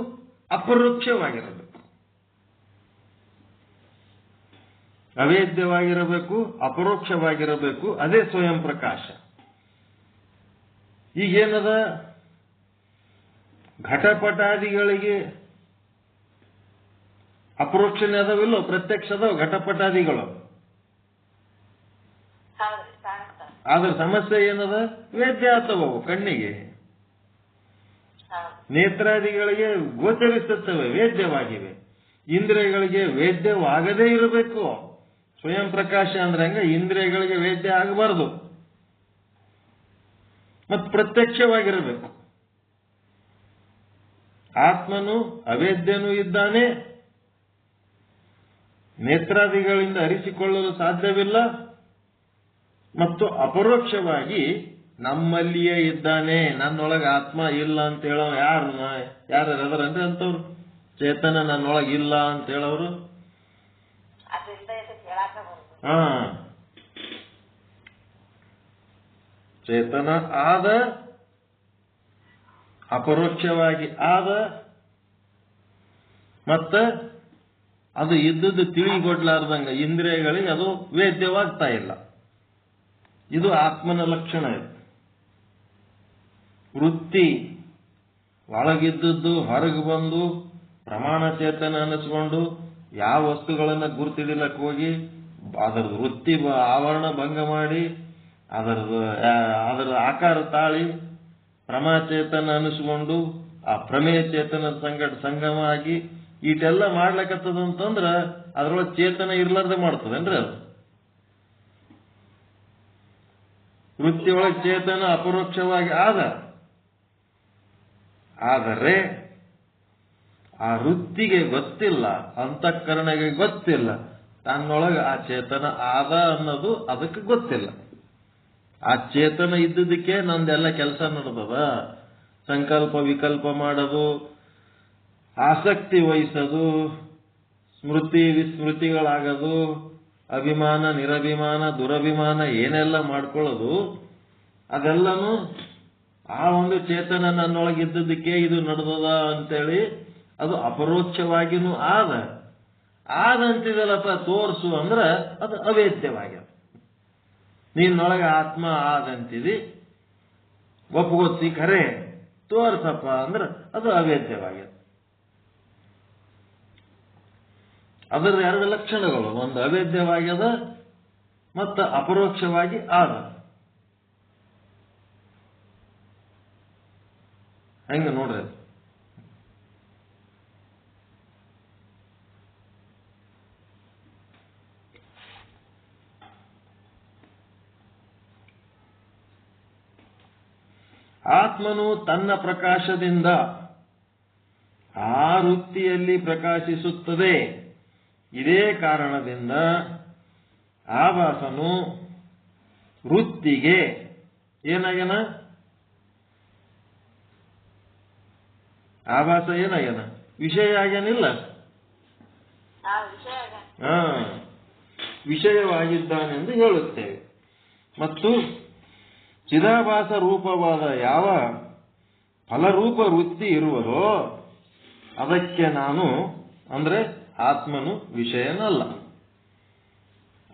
ಅಪರೋಕ್ಷವಾಗಿರಬೇಕು. ಅವೇದ್ಯವಾಗಿರಬೇಕು, ಅಪರೋಕ್ಷವಾಗಿರಬೇಕು, ಅದೇ ಸ್ವಯಂ ಪ್ರಕಾಶ. ಈಗೇನದ, ಘಟಪಟಾದಿಗಳಿಗೆ ಅಪರೋಕ್ಷನೇ ಅದಾವಿಲ್ಲೋ, ಪ್ರತ್ಯಕ್ಷ ಅದಾವ ಘಟಪಟಾದಿಗಳು. ಆದ್ರ ಸಮಸ್ಯೆ ಏನದ, ವೇದ್ಯ ಆತವವು ಕಣ್ಣಿಗೆ, ನೇತ್ರಾದಿಗಳಿಗೆ ಗೋಚರಿಸುತ್ತವೆ, ವೇದ್ಯವಾಗಿವೆ. ಇಂದ್ರಿಯಗಳಿಗೆ ವೇದ್ಯವಾಗದೇ ಇರಬೇಕು. ಸ್ವಯಂ ಪ್ರಕಾಶ ಅಂದ್ರೆ ಹಂಗ, ಇಂದ್ರಿಯಗಳಿಗೆ ವೇದ್ಯ ಆಗಬಾರದು, ಮತ್ತು ಪ್ರತ್ಯಕ್ಷವಾಗಿರಬೇಕು. ಆತ್ಮನು ಅವೇದ್ಯನೂ ಇದ್ದಾನೆ, ನೇತ್ರಾದಿಗಳಿಂದ ಅರಿಸಿಕೊಳ್ಳಲು ಸಾಧ್ಯವಿಲ್ಲ, ಮತ್ತು ಅಪರೋಕ್ಷವಾಗಿ ನಮ್ಮಲ್ಲಿಯೇ ಇದ್ದಾನೆ. ನನ್ನೊಳಗೆ ಆತ್ಮ ಇಲ್ಲ ಅಂತ ಹೇಳೋ ಯಾರು ಅದರಂದ್ರೆ ಅಂತವ್ರು, ಚೇತನ ನನ್ನೊಳಗೆ ಇಲ್ಲ ಅಂತ ಹೇಳೋರು. ಹಾ, ಚೇತನ ಆದ, ಅಪರೋಕ್ಷವಾಗಿ ಆದ, ಮತ್ತ ಅದು ಇದ್ದದ್ದು ತಿಳಿಗೊಡ್ಲಾರ್ದಂಗ ಇಂದ್ರಿಯಗಳಿಗೆ ಅದು ವೇದ್ಯವಾಗ್ತಾ ಇಲ್ಲ. ಇದು ಆತ್ಮನ ಲಕ್ಷಣ. ಇದು ವೃತ್ತಿ ಒಳಗಿದ್ದದ್ದು ಹೊರಗೆ ಬಂದು ಪ್ರಮಾಣ ಚೇತನ ಅನಿಸ್ಕೊಂಡು ಯಾವ ವಸ್ತುಗಳನ್ನ ಗುರುತಿಡಿಲಕ್ಕೆ ಹೋಗಿ ಅದರದ್ದು ವೃತ್ತಿ ಆವರಣ ಭಂಗ ಮಾಡಿ ಅದರ ಆಕಾರ ತಾಳಿ ಪ್ರಮಾಚೇತನ ಅನಿಸ್ಕೊಂಡು ಆ ಪ್ರಮೇಯ ಚೇತನದ ಸಂಗಮ ಆಗಿ ಈಟೆಲ್ಲ ಮಾಡ್ಲಕತ್ತದಂತಂದ್ರ ಅದ್ರೊಳಗೆ ಚೇತನ ಇರ್ಲಾರ್ದೆ ಮಾಡ್ತದೇನ್ರಿ ಅದು. ವೃತ್ತಿಯೊಳಗೆ ಚೇತನ ಅಪರೋಕ್ಷವಾಗಿ ಆದರೆ ಆ ವೃತ್ತಿಗೆ ಗೊತ್ತಿಲ್ಲ, ಅಂತಃಕರಣಗೆ ಗೊತ್ತಿಲ್ಲ, ತನ್ನೊಳಗೆ ಆ ಚೇತನ ಆದ ಅನ್ನೋದು ಅದಕ್ಕೆ ಗೊತ್ತಿಲ್ಲ. ಆ ಚೇತನ ಇದ್ದುದಕ್ಕೆ ನಂದೆಲ್ಲ ಕೆಲಸ ನಡೆದದ. ಸಂಕಲ್ಪ ವಿಕಲ್ಪ ಮಾಡೋದು, ಆಸಕ್ತಿ ವಹಿಸೋದು, ಸ್ಮೃತಿ ವಿಸ್ಮೃತಿಗಳಾಗೋದು, ಅಭಿಮಾನ ನಿರಭಿಮಾನ ದುರಭಿಮಾನ ಏನೆಲ್ಲ ಮಾಡ್ಕೊಳ್ಳೋದು, ಅದೆಲ್ಲನೂ ಆ ಒಂದು ಚೇತನ ನನ್ನೊಳಗಿದ್ದದಕ್ಕೆ ಇದು ನಡೆದದ ಅಂತೇಳಿ ಅದು ಅಪರೋಕ್ಷವಾಗಿನೂ ಆದಂತಿದಲ್ಲಪ್ಪ ತೋರ್ಸು ಅಂದ್ರೆ ಅದು ಅವೇದ್ಯವಾಗ್ಯದ. ನಿನ್ನೊಳಗೆ ಆತ್ಮ ಆದಂತಿದಿ, ಒಪ್ಪುಗೊತ್ತಿ ಖರೆ ತೋರ್ಸಪ್ಪ ಅಂದ್ರೆ ಅದು ಅವೇದ್ಯವಾಗ್ಯದ. ಅದರ ಎರಡು ಲಕ್ಷಣಗಳು, ಒಂದು ಅವೇದ್ಯವಾಗ್ಯದ ಮತ್ತು ಅಪರೋಕ್ಷವಾಗಿ ಹೆಂಗ ನೋಡ್ರಿ. ಆತ್ಮನು ತನ್ನ ಪ್ರಕಾಶದಿಂದ ಆ ವೃತ್ತಿಯಲ್ಲಿ ಪ್ರಕಾಶಿಸುತ್ತದೆ. ಇದೇ ಕಾರಣದಿಂದ ಆಭಾಸನು ವೃತ್ತಿಗೆ ಏನಾಗ್ಯಾನ, ಆಭಾಸ ಏನಾಗ್ಯಾನ, ವಿಷಯ ಆಗ್ಯಾನಿಲ್ಲ, ವಿಷಯವಾಗಿದ್ದಾನೆಂದು ಹೇಳುತ್ತೇವೆ. ಮತ್ತು ಚಿದಾಭಾಸ ರೂಪವಾದ ಯಾವ ಫಲರೂಪ ವೃತ್ತಿ ಇರುವುದೋ ಅದಕ್ಕೆ ನಾನು ಅಂದ್ರೆ ಆತ್ಮನು ವಿಷಯನಲ್ಲ.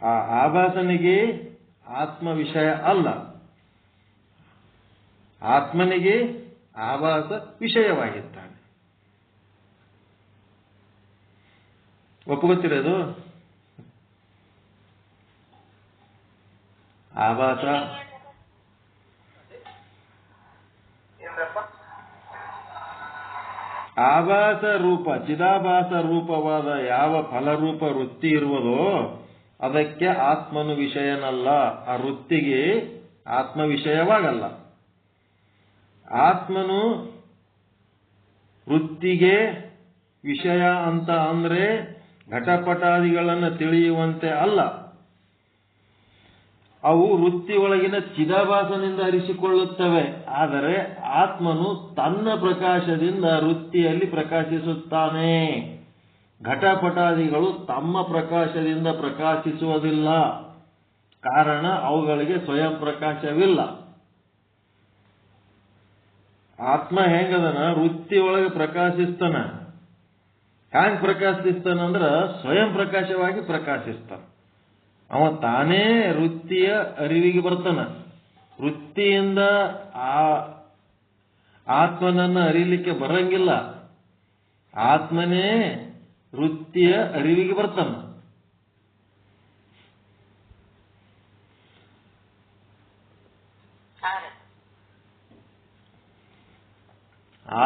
ಆ ಆಭಾಸನಿಗೆ ಆತ್ಮ ವಿಷಯ ಅಲ್ಲ, ಆತ್ಮನಿಗೆ ಆಭಾಸ ವಿಷಯವಾಗಿದ್ದಾನೆ. ಒಪ್ಪುಗೊತ್ತಿರೋದು? ಆಭಾಸ ಆಭಾಸ ರೂಪ ಚಿದಾಭಾಸ ರೂಪವಾದ ಯಾವ ಫಲರೂಪ ವೃತ್ತಿ ಇರುವುದೋ ಅದಕ್ಕೆ ಆತ್ಮನು ವಿಷಯನಲ್ಲ. ಆ ವೃತ್ತಿಗೆ ಆತ್ಮ ವಿಷಯವಾಗಲ್ಲ. ಆತ್ಮನು ವೃತ್ತಿಗೆ ವಿಷಯ ಅಂತ ಅಂದ್ರೆ ಘಟಪಟಾದಿಗಳನ್ನು ತಿಳಿಯುವಂತೆ ಅಲ್ಲ. ಅವು ವೃತ್ತಿ ಒಳಗಿನ ಚಿದಾಭಾಸನಿಂದ ಅರಿಸಿಕೊಳ್ಳುತ್ತವೆ. ಆದರೆ ಆತ್ಮನು ತನ್ನ ಪ್ರಕಾಶದಿಂದ ವೃತ್ತಿಯಲ್ಲಿ ಪ್ರಕಾಶಿಸುತ್ತಾನೆ. ಘಟಪಟಾದಿಗಳು ತಮ್ಮ ಪ್ರಕಾಶದಿಂದ ಪ್ರಕಾಶಿಸುವುದಿಲ್ಲ, ಕಾರಣ ಅವುಗಳಿಗೆ ಸ್ವಯಂ ಪ್ರಕಾಶವಿಲ್ಲ. ಆತ್ಮ ಹೆಂಗದನ, ವೃತ್ತಿ ಒಳಗೆ ಪ್ರಕಾಶಿಸ್ತಾನ. ಹ್ಯಾಂಗ್ ಪ್ರಕಾಶಿಸ್ತಾನಂದ್ರ ಸ್ವಯಂ ಪ್ರಕಾಶವಾಗಿ ಪ್ರಕಾಶಿಸ್ತಾನ. ಅವ ತಾನೇ ವೃತ್ತಿಯ ಅರಿವಿಗೆ ಬರ್ತಾನ. ವೃತ್ತಿಯಿಂದ ಆ ಆತ್ಮನನ್ನ ಅರಿಲಿಕ್ಕೆ ಬರಂಗಿಲ್ಲ. ಆತ್ಮನೇ ವೃತ್ತಿಯ ಅರಿವಿಗೆ ಬರ್ತಾನ.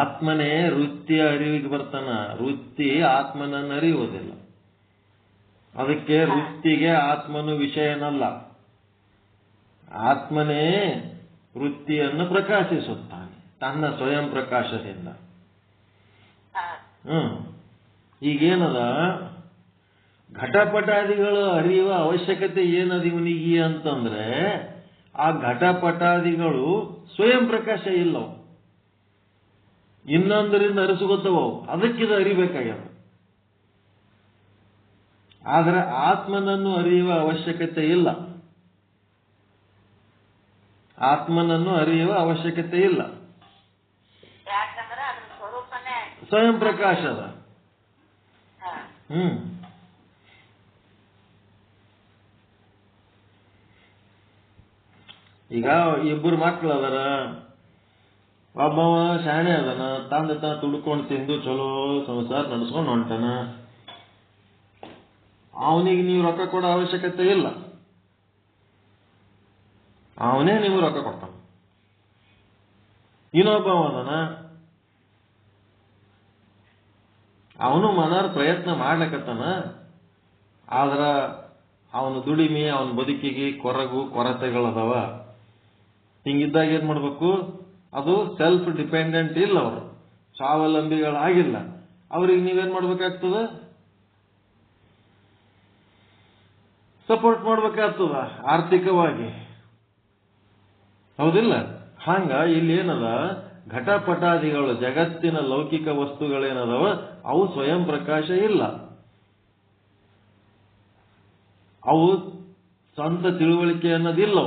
ಆತ್ಮನೇ ವೃತ್ತಿಯ ಅರಿವಿಗೆ ಬರ್ತಾನ. ವೃತ್ತಿ ಆತ್ಮನನ್ನು ಅರಿಯುವುದಿಲ್ಲ. ಅದಕ್ಕೆ ವೃತ್ತಿಗೆ ಆತ್ಮನು ವಿಷಯನಲ್ಲ. ಆತ್ಮನೇ ವೃತ್ತಿಯನ್ನು ಪ್ರಕಾಶಿಸುತ್ತಾನೆ ತನ್ನ ಸ್ವಯಂ ಪ್ರಕಾಶದಿಂದ. ಈಗೇನದ ಘಟಪಟಾದಿಗಳು ಅರಿಯುವ ಅವಶ್ಯಕತೆ ಏನದ ಇವನಿಗೆ ಅಂತಂದ್ರೆ, ಆ ಘಟಪಟಾದಿಗಳು ಸ್ವಯಂ ಪ್ರಕಾಶ ಇಲ್ಲವು, ಇನ್ನೊಂದರಿಂದ ಅರಿಸುಗೊತ್ತವು. ಅದಕ್ಕಿದು ಅರಿಬೇಕಾಗ್ಯದ. ಆದರೆ ಆತ್ಮನನ್ನು ಅರಿಯುವ ಅವಶ್ಯಕತೆ ಇಲ್ಲ. ಆತ್ಮನನ್ನು ಅರಿಯುವ ಅವಶ್ಯಕತೆ ಇಲ್ಲ. ಸ್ವಯಂ ಪ್ರಕಾಶದ. ಈಗ ಇಬ್ಬರು ಮಕ್ಕಳು ಅದರ, ಒಬ್ಬವ ಶಾಣೆ ಅದನ, ತಂದೆ ತುಡ್ಕೊಂಡು ತಿಂದು ಚಲೋ ಸಂಸಾರ ನಡೆಸ್ಕೊಂಡು ಹೊಂಟಾನ. ಅವನಿಗೆ ನೀವು ರೊಕ್ಕ ಕೊಡೋ ಅವಶ್ಯಕತೆ ಇಲ್ಲ, ಅವನೇ ನೀವು ರೊಕ್ಕ ಕೊಡ್ತಾನ. ಇನ್ನೊಬ್ಬ ಅದನ, ಅವನು ಮನಾರ ಪ್ರಯತ್ನ ಮಾಡ್ಲಿಕ್ಕತ್ತಾನ, ಆದ್ರ ಅವನ ದುಡಿಮೆ, ಅವನ ಬದುಕಿಗೆ ಕೊರತೆಗಳದಾವ. ಹಿಂಗಿದ್ದಾಗ ಏನ್ ಮಾಡ್ಬೇಕು? ಅದು ಸೆಲ್ಫ್ ಡಿಪೆಂಡೆಂಟ್ ಇಲ್ಲ, ಅವರು ಸ್ವಾವಲಂಬಿಗಳಾಗಿಲ್ಲ. ಅವ್ರಿಗೆ ನೀವೇನ್ ಮಾಡ್ಬೇಕಾಗ್ತದ? ಸಪೋರ್ಟ್ ಮಾಡ್ಬೇಕಾಗ್ತದ ಆರ್ಥಿಕವಾಗಿ, ಹೌದಿಲ್ಲ? ಹಂಗ ಇಲ್ಲಿ ಏನದ, ಘಟಪಟಾದಿಗಳು ಜಗತ್ತಿನ ಲೌಕಿಕ ವಸ್ತುಗಳೇನದವ ಅವು ಸ್ವಯಂ ಪ್ರಕಾಶ ಇಲ್ಲ. ಅವು ಸ್ವಂತ ತಿಳುವಳಿಕೆ ಅನ್ನೋದಿಲ್ಲ.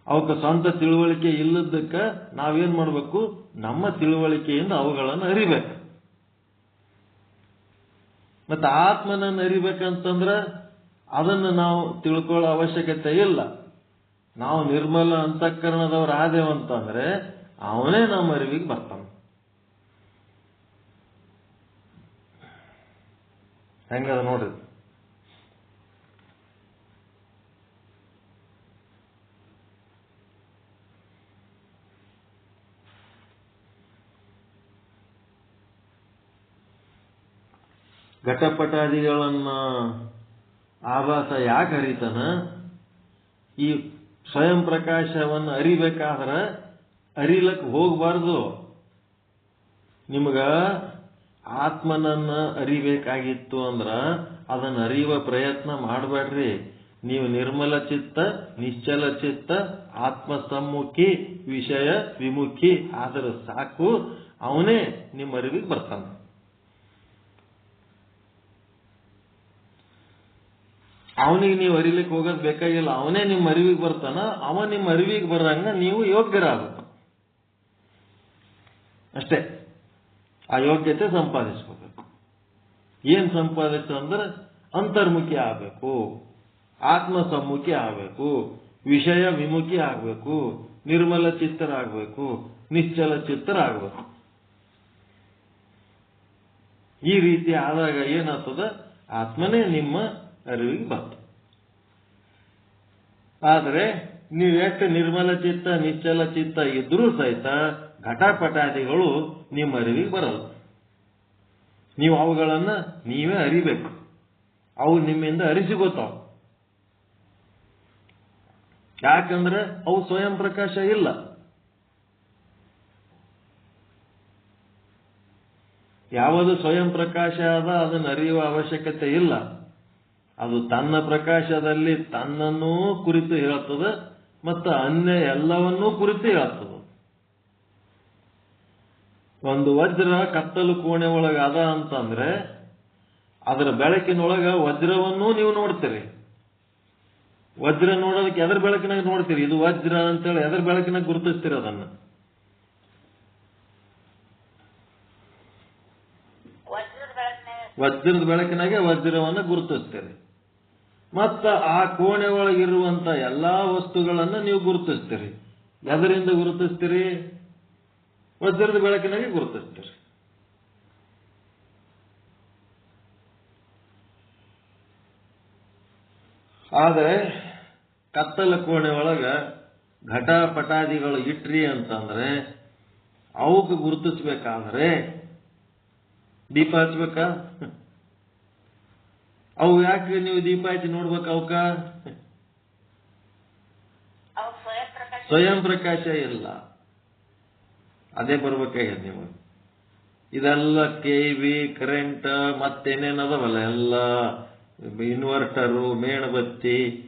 ಅವಕ್ಕೆ ಸ್ವಂತ ತಿಳುವಳಿಕೆ ಇಲ್ಲದಕ್ಕ ನಾವೇನ್ ಮಾಡ್ಬೇಕು? ನಮ್ಮ ತಿಳುವಳಿಕೆಯಿಂದ ಅವುಗಳನ್ನು ಅರಿಬೇಕು. ಮತ್ತೆ ಆತ್ಮನನ್ನು ಅರಿಬೇಕಂತಂದ್ರ ಅದನ್ನು ನಾವು ತಿಳ್ಕೊಳ್ಳೋ ಅವಶ್ಯಕತೆ ಇಲ್ಲ. ನಾವು ನಿರ್ಮಲ ಅಂತಃಕರಣದವ್ರು ಆದೇವಂತಂದ್ರೆ ಅವನೇ ನಮ್ಮ ಅರಿವಿಗೆ ಬರ್ತಾನೆ. ಹೆಂಗದ ನೋಡ್ರಿ. ಘಟಪಟಾದಿಗಳನ್ನ ಆಭಾಸ ಯಾಕೆ ಅರಿತಾನ? ಈ ಸ್ವಯಂ ಪ್ರಕಾಶವನ್ನು ಅರಿಬೇಕಾದ್ರೆ ಅರಿಲಕ್ ಹೋಗಬಾರ್ದು. ನಿಮಗ ಆತ್ಮನನ್ನ ಅರಿಬೇಕಾಗಿತ್ತು ಅಂದ್ರ ಅದನ್ನ ಅರಿಯುವ ಪ್ರಯತ್ನ ಮಾಡಬೇಡ್ರಿ. ನೀವು ನಿರ್ಮಲ ಚಿತ್ತ, ನಿಶ್ಚಲ ಚಿತ್ತ, ಆತ್ಮಸಮ್ಮುಖಿ, ವಿಷಯ ವಿಮುಖಿ ಆದ್ರೆ ಸಾಕು, ಅವನೇ ನಿಮ್ಮ ಅರಿವಿಗೆ ಬರ್ತಾನ. ಅವನಿಗೆ ನೀವು ಅರಿಲಿಕ್ಕೆ ಹೋಗೋದು ಬೇಕಾಗಿಲ್ಲ, ಅವನೇ ನಿಮ್ಮ ಅರಿವಿಗೆ ಬರ್ತಾನ. ಅವ ನಿಮ್ಮ ಅರಿವಿಗೆ ಬರಂಗ ನೀವು ಯೋಗ್ಯರಾಗಬೇಕು ಅಷ್ಟೇ. ಆ ಯೋಗ್ಯತೆ ಸಂಪಾದಿಸ್ಕೋಬೇಕು. ಏನ್ ಸಂಪಾದಿಸ ಅಂದ್ರೆ ಅಂತರ್ಮುಖಿ ಆಗಬೇಕು, ಆತ್ಮಸಮ್ಮುಖಿ ಆಗಬೇಕು, ವಿಷಯ ವಿಮುಖಿ ಆಗಬೇಕು, ನಿರ್ಮಲ ಚಿತ್ತರಾಗಬೇಕು, ನಿಶ್ಚಲ ಚಿತ್ತರಾಗಬೇಕು. ಈ ರೀತಿ ಆದಾಗ ಏನಾಗ್ತದ? ಆತ್ಮನೇ ನಿಮ್ಮ ಅರಿವಿಗೆ ಬರ್ತದೆ. ಆದರೆ ನೀವೆಷ್ಟು ನಿರ್ಮಲ ಚಿತ್ತ, ನಿಶ್ಚಲ ಚಿತ್ತ ಇದ್ರೂ ಸಹಿತ ಘಟಪಟಾದಿಗಳು ನಿಮ್ಮ ಅರಿವಿಗೆ ಬರಲ್ಲ. ನೀವು ಅವುಗಳನ್ನ ನೀವೇ ಅರಿಬೇಕು. ಅವು ನಿಮ್ಮಿಂದ ಅರಿಸಿಗೋತಾವ. ಯಾಕಂದ್ರೆ ಅವು ಸ್ವಯಂ ಪ್ರಕಾಶ ಇಲ್ಲ. ಯಾವುದು ಸ್ವಯಂ ಪ್ರಕಾಶ ಅದ ಅದನ್ನು ಅರಿಯುವ ಅವಶ್ಯಕತೆ ಇಲ್ಲ. ಅದು ತನ್ನ ಪ್ರಕಾಶದಲ್ಲಿ ತನ್ನನ್ನೂ ಕುರಿತು ಹೇಳ್ತದೆ ಮತ್ತು ಅನ್ಯ ಎಲ್ಲವನ್ನೂ ಕುರಿತು ಹೇಳ್ತದೆ. ಒಂದು ವಜ್ರ ಕತ್ತಲು ಕೋಣೆ ಒಳಗ ಅದ ಅಂತಂದ್ರೆ ಅದರ ಬೆಳಕಿನೊಳಗ ವಜ್ರವನ್ನೂ ನೀವು ನೋಡ್ತೀರಿ. ವಜ್ರ ನೋಡೋದಕ್ಕೆ ಎದರ ಬೆಳಕಿನಾಗ ನೋಡ್ತೀರಿ? ಇದು ವಜ್ರ ಅಂತೇಳಿ ಎದರ ಬೆಳಕಿನಾಗ ಗುರುತಿಸ್ತೀರಿ? ಅದನ್ನ ವಜ್ರದ ಬೆಳಕಿನಾಗೆ ವಜ್ರವನ್ನ ಗುರುತಿಸ್ತೀರಿ. ಮತ್ತ ಆ ಕೋಣೆ ಒಳಗಿರುವಂತ ಎಲ್ಲಾ ವಸ್ತುಗಳನ್ನ ನೀವು ಗುರುತಿಸ್ತೀರಿ. ಎದರಿಂದ ಗುರುತಿಸ್ತೀರಿ? ವಜ್ರದ ಬೆಳಕಿನಾಗೆ ಗುರುತಿಸ್ತೀರಿ. ಆದರೆ ಕತ್ತಲ ಕೋಣೆ ಒಳಗ ಘಟಪಟಾದಿಗಳು ಇಟ್ರಿ ಅಂತಂದ್ರೆ ಅವಕ್ಕೆ ಗುರುತಿಸ್ಬೇಕಾದ್ರೆ ದೀಪ ಹಚ್ಬೇಕಾ? ಅವು ಯಾಕೆ ನೀವು ದೀಪ ಹಚ್ಚಿ ನೋಡ್ಬೇಕು? ಅವಕ್ಕ ಸ್ವಯಂ ಪ್ರಕಾಶ ಇಲ್ಲ. ಅದೇ ಬರ್ಬೇಕಾಗ್ಯದ ನಿಮಗೆ. ಇದೆಲ್ಲ ಕೆವಿ ಕರೆಂಟ್ ಮತ್ತೇನೇನದವಲ್ಲ ಎಲ್ಲ ಇನ್ವರ್ಟರು, ಮೇಣಬತ್ತಿ,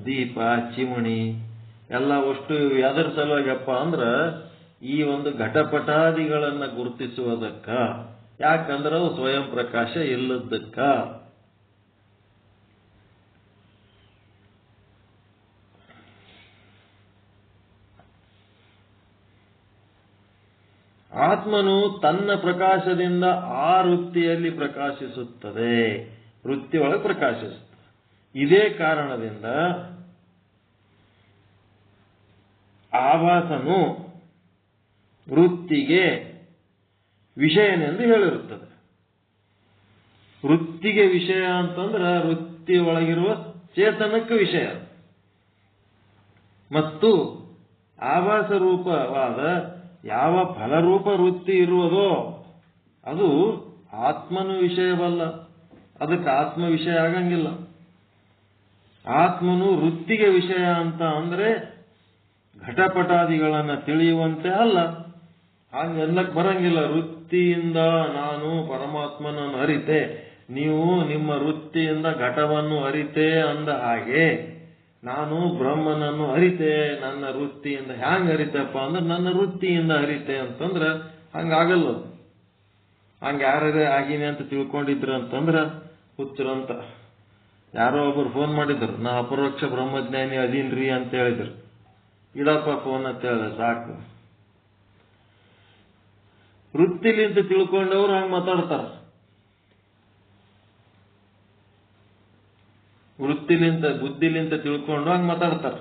ದೀಪ, ಚಿಮಣಿ ಎಲ್ಲ ಅಷ್ಟು ಯಾವ್ದ್ರ ಸಲುವಾಗಪ್ಪ ಅಂದ್ರ ಈ ಒಂದು ಘಟಪಟಾದಿಗಳನ್ನ ಗುರುತಿಸುವುದಕ್ಕ. ಯಾಕಂದ್ರೆ ಅವು ಸ್ವಯಂ ಪ್ರಕಾಶ ಇಲ್ಲದಕ್ಕ. ಆತ್ಮನು ತನ್ನ ಪ್ರಕಾಶದಿಂದ ಆ ವೃತ್ತಿಯಲ್ಲಿ ಪ್ರಕಾಶಿಸುತ್ತದೆ. ವೃತ್ತಿಯೊಳಗೆ ಪ್ರಕಾಶಿಸುತ್ತದೆ. ಇದೇ ಕಾರಣದಿಂದ ಆಭಾಸನು ವೃತ್ತಿಗೆ ವಿಷಯನೆಂದು ಹೇಳಿರುತ್ತದೆ. ವೃತ್ತಿಗೆ ವಿಷಯ ಅಂತಂದ್ರೆ ವೃತ್ತಿ ಒಳಗಿರುವ ಚೇತನಕ್ಕೆ ವಿಷಯ. ಮತ್ತು ಆಭಾಸ ರೂಪವಾದ ಯಾವ ಫಲರೂಪ ವೃತ್ತಿ ಇರುವುದೋ ಅದು ಆತ್ಮನು ವಿಷಯವಲ್ಲ. ಅದಕ್ಕೆ ಆತ್ಮ ವಿಷಯ ಆಗಂಗಿಲ್ಲ. ಆತ್ಮನು ವೃತ್ತಿಗೆ ವಿಷಯ ಅಂತ ಅಂದ್ರೆ ಘಟಪಟಾದಿಗಳನ್ನ ತಿಳಿಯುವಂತೆ ಅಲ್ಲ. ಹಂಗ ಎಲ್ಲಕ್ಕೆ ಬರಂಗಿಲ್ಲ. ವೃತ್ತಿಯಿಂದ ನಾನು ಪರಮಾತ್ಮನನ್ನು ಅರಿತೆ, ನೀವು ನಿಮ್ಮ ವೃತ್ತಿಯಿಂದ ಘಟವನ್ನು ಅರಿತೆ ಅಂದ ಹಾಗೆ ನಾನು ಬ್ರಹ್ಮನನ್ನು ಅರಿತೆ ನನ್ನ ವೃತ್ತಿಯಿಂದ. ಹ್ಯಾಂಗ ಅರಿತಪ್ಪ ಅಂದ್ರೆ ನನ್ನ ವೃತ್ತಿಯಿಂದ ಅರಿತೆ ಅಂತಂದ್ರ ಹಂಗಾಗಲ್ಲ. ಹಂಗ ಯಾರೇ ಆಗಿನಿ ಅಂತ ತಿಳ್ಕೊಂಡಿದ್ರ ಅಂತಂದ್ರ ಹುಚ್ಚರಂತ. ಯಾರೋ ಒಬ್ಬರು ಫೋನ್ ಮಾಡಿದ್ರು, ನಾ ಅಪರೋಕ್ಷ ಬ್ರಹ್ಮಜ್ಞಾನಿ ಅದೀನ್ರಿ ಅಂತ ಹೇಳಿದ್ರು. ಇಡಪ್ಪ ಫೋನ್ ಅಂತ ಹೇಳಿದ್ರೆ ಸಾಕು. ವೃತ್ತಿಲಿಂತ ತಿಳ್ಕೊಂಡವ್ರು ಹಂಗ ಮಾತಾಡ್ತಾರ. ವೃತ್ತಿಲಿಂತ ಬುದ್ಧಿಲಿಂತ ತಿಳ್ಕೊಂಡು ಹಂಗ ಮಾತಾಡ್ತಾರ.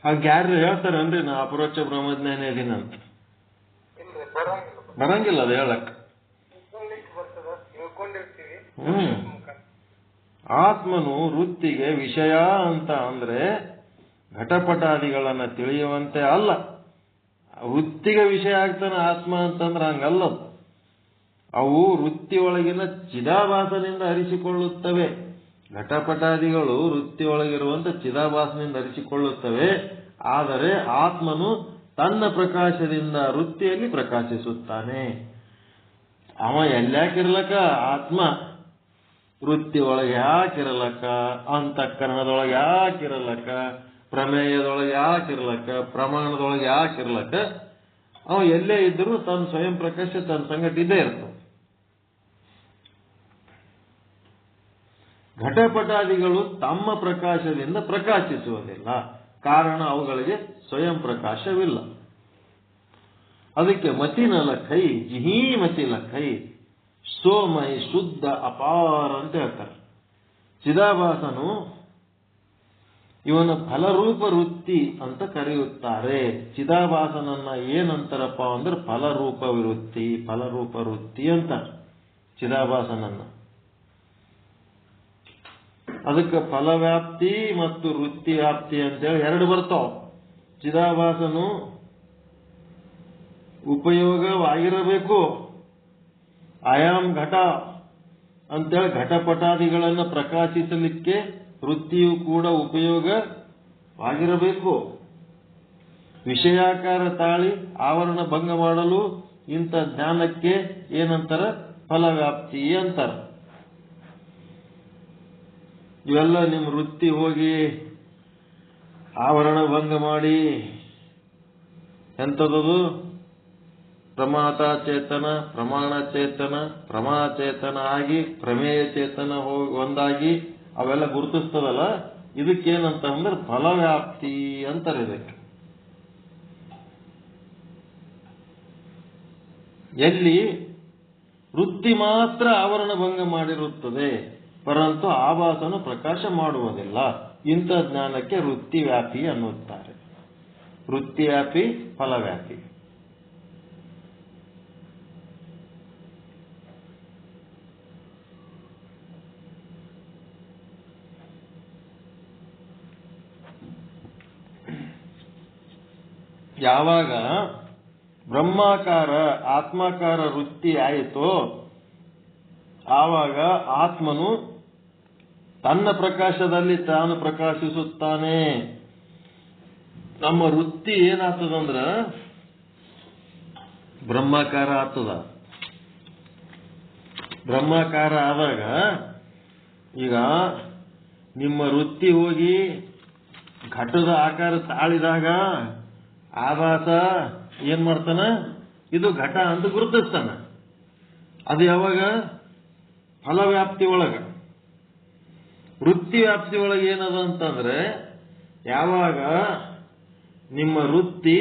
ಹಾಗ ಯಾರು ಹೇಳ್ತಾರನ್ರಿ ನಾ ಅಪರೋಕ್ಷ ಬ್ರಹ್ಮಜ್ಞಾನಿ ಅದೀನಂತ? ಬರಂಗಿಲ್ಲ ಅದು ಹೇಳಕ್. ಆತ್ಮನು ವೃತ್ತಿಗೆ ವಿಷಯ ಅಂತ ಅಂದ್ರೆ ಘಟಪಟಾದಿಗಳನ್ನ ತಿಳಿಯುವಂತೆ ಅಲ್ಲ. ವೃತ್ತಿಗೆ ವಿಷಯ ಆಗ್ತಾನೆ ಆತ್ಮ ಅಂತಂದ್ರೆ ಹಂಗಲ್ಲ. ಅವು ವೃತ್ತಿಯೊಳಗಿನ ಚಿದಾಭಾಸದಿಂದ ಅರಿಸಿಕೊಳ್ಳುತ್ತವೆ. ಘಟಪಟಾದಿಗಳು ವೃತ್ತಿಯೊಳಗಿರುವಂತ ಚಿದಾಭಾಸದಿಂದ ಅರಿಸಿಕೊಳ್ಳುತ್ತವೆ. ಆದರೆ ಆತ್ಮನು ತನ್ನ ಪ್ರಕಾಶದಿಂದ ವೃತ್ತಿಯಲ್ಲಿ ಪ್ರಕಾಶಿಸುತ್ತಾನೆ. ಅವ ಎಲ್ಲಾಕಿರ್ಲಕ್ಕ ಆತ್ಮ ವೃತ್ತಿ ಒಳಗೆ ಯಾಕಿರಲಕ್ಕ, ಅಂತಃಕರಣದೊಳಗೆ ಯಾಕಿರಲಕ್ಕ, ಪ್ರಮೇಯದೊಳಗೆ ಯಾಕಿರ್ಲಕ್ಕ, ಪ್ರಮಾಣದೊಳಗೆ ಯಾಕಿರ್ಲಕ್ಕ, ಅವ ಎಲ್ಲೇ ಇದ್ರೂ ತನ್ನ ಸ್ವಯಂ ಪ್ರಕಾಶ ತನ್ನ ಸಂಗತಿ ಇದ್ದೇ ಇರ್ತದೆ. ಘಟಪಟಾದಿಗಳು ತಮ್ಮ ಪ್ರಕಾಶದಿಂದ ಪ್ರಕಾಶಿಸುವುದಿಲ್ಲ. ಕಾರಣ ಅವುಗಳಿಗೆ ಸ್ವಯಂ ಪ್ರಕಾಶವಿಲ್ಲ. ಅದಕ್ಕೆ ಮತಿನ ಲಖೈ ಜಿಹೀ ಮತಿ ಲಖೈ ಸೋಮೈ ಶುದ್ಧ ಅಪಾರ ಅಂತ ಹೇಳ್ತಾರೆ. ಚಿದಾಭಾಸನು ಇವನ ಫಲರೂಪ ವೃತ್ತಿ ಅಂತ ಕರೆಯುತ್ತಾರೆ. ಚಿದಾಭಾಸನನ್ನ ಏನಂತಾರಪ್ಪ ಅಂದ್ರೆ ಫಲರೂಪ ವೃತ್ತಿ, ಫಲರೂಪ ವೃತ್ತಿ ಅಂತ ಚಿದಾಭಾಸನನ್ನ. ಅದಕ್ಕೆ ಫಲವ್ಯಾಪ್ತಿ ಮತ್ತು ವೃತ್ತಿ ವ್ಯಾಪ್ತಿ ಅಂತೇಳಿ ಎರಡು ಬರ್ತಾವ. ಚಿದಾಭಾಸನು ಉಪಯೋಗವಾಗಿರಬೇಕು. ಆಯಾಮ್ ಘಟ ಅಂತೇಳಿ ಘಟಪಟಾದಿಗಳನ್ನು ಪ್ರಕಾಶಿಸಲಿಕ್ಕೆ ವೃತ್ತಿಯು ಕೂಡ ಉಪಯೋಗವಾಗಿರಬೇಕು. ವಿಷಯಾಕಾರ ತಾಳಿ ಆವರಣ ಭಂಗ ಮಾಡಲು ಇಂಥ ಜ್ಞಾನಕ್ಕೆ ಏನಂತಾರ? ಫಲವ್ಯಾಪ್ತಿ ಅಂತಾರ. ಇವೆಲ್ಲ ನಿಮ್ಮ ವೃತ್ತಿ ಹೋಗಿ ಆವರಣ ಭಂಗ ಮಾಡಿ ಎಂಥದ್ದು ಪ್ರಮಾತ ಚೇತನ, ಪ್ರಮಾಣ ಚೇತನ, ಪ್ರಮಾಣ ಚೇತನ ಆಗಿ ಪ್ರಮೇಯ ಚೇತನ ಒಂದಾಗಿ ಅವೆಲ್ಲ ಗುರುತಿಸ್ತದಲ್ಲ, ಇದಕ್ಕೇನಂತ ಅಂದ್ರೆ ಫಲವ್ಯಾಪ್ತಿ ಅಂತಾರೆ. ಇದಕ್ಕೆ ಎಲ್ಲಿ ವೃತ್ತಿ ಮಾತ್ರ ಆವರಣ ಭಂಗ ಮಾಡಿರುತ್ತದೆ, ಪರಂತು ಆಭಾಸನು ಪ್ರಕಾಶ ಮಾಡುವುದಿಲ್ಲ. ಇಂಥ ಜ್ಞಾನಕ್ಕೆ ವೃತ್ತಿ ವ್ಯಾಪಿ ಅನ್ನುತ್ತಾರೆ. ವೃತ್ತಿ ವ್ಯಾಪಿ, ಫಲವ್ಯಾಪಿ. ಯಾವಾಗ ಬ್ರಹ್ಮಾಕಾರ ಆತ್ಮಾಕಾರ ವೃತ್ತಿ ಆಯಿತೋ ಆವಾಗ ಆತ್ಮನು ತನ್ನ ಪ್ರಕಾಶದಲ್ಲಿ ತಾನು ಪ್ರಕಾಶಿಸುತ್ತಾನೆ. ನಮ್ಮ ವೃತ್ತಿ ಏನಾಗ್ತದಂದ್ರ ಬ್ರಹ್ಮಾಕಾರ ಆಗ್ತದ. ಬ್ರಹ್ಮಾಕಾರ ಆದಾಗ ಈಗ ನಿಮ್ಮ ವೃತ್ತಿ ಹೋಗಿ ಘಟದ ಆಕಾರ ತಾಳಿದಾಗ ಆಭಾಸ ಏನ್ ಮಾಡ್ತಾನ, ಇದು ಘಟ ಅಂತ ಗುರುತಿಸ್ತಾನ. ಅದು ಯಾವಾಗ ಫಲವ್ಯಾಪ್ತಿ ಒಳಗ. ವೃತ್ತಿ ವ್ಯಾಪ್ತಿ ಒಳಗೆ ಏನದ ಅಂತಂದ್ರೆ ಯಾವಾಗ ನಿಮ್ಮ ವೃತ್ತಿ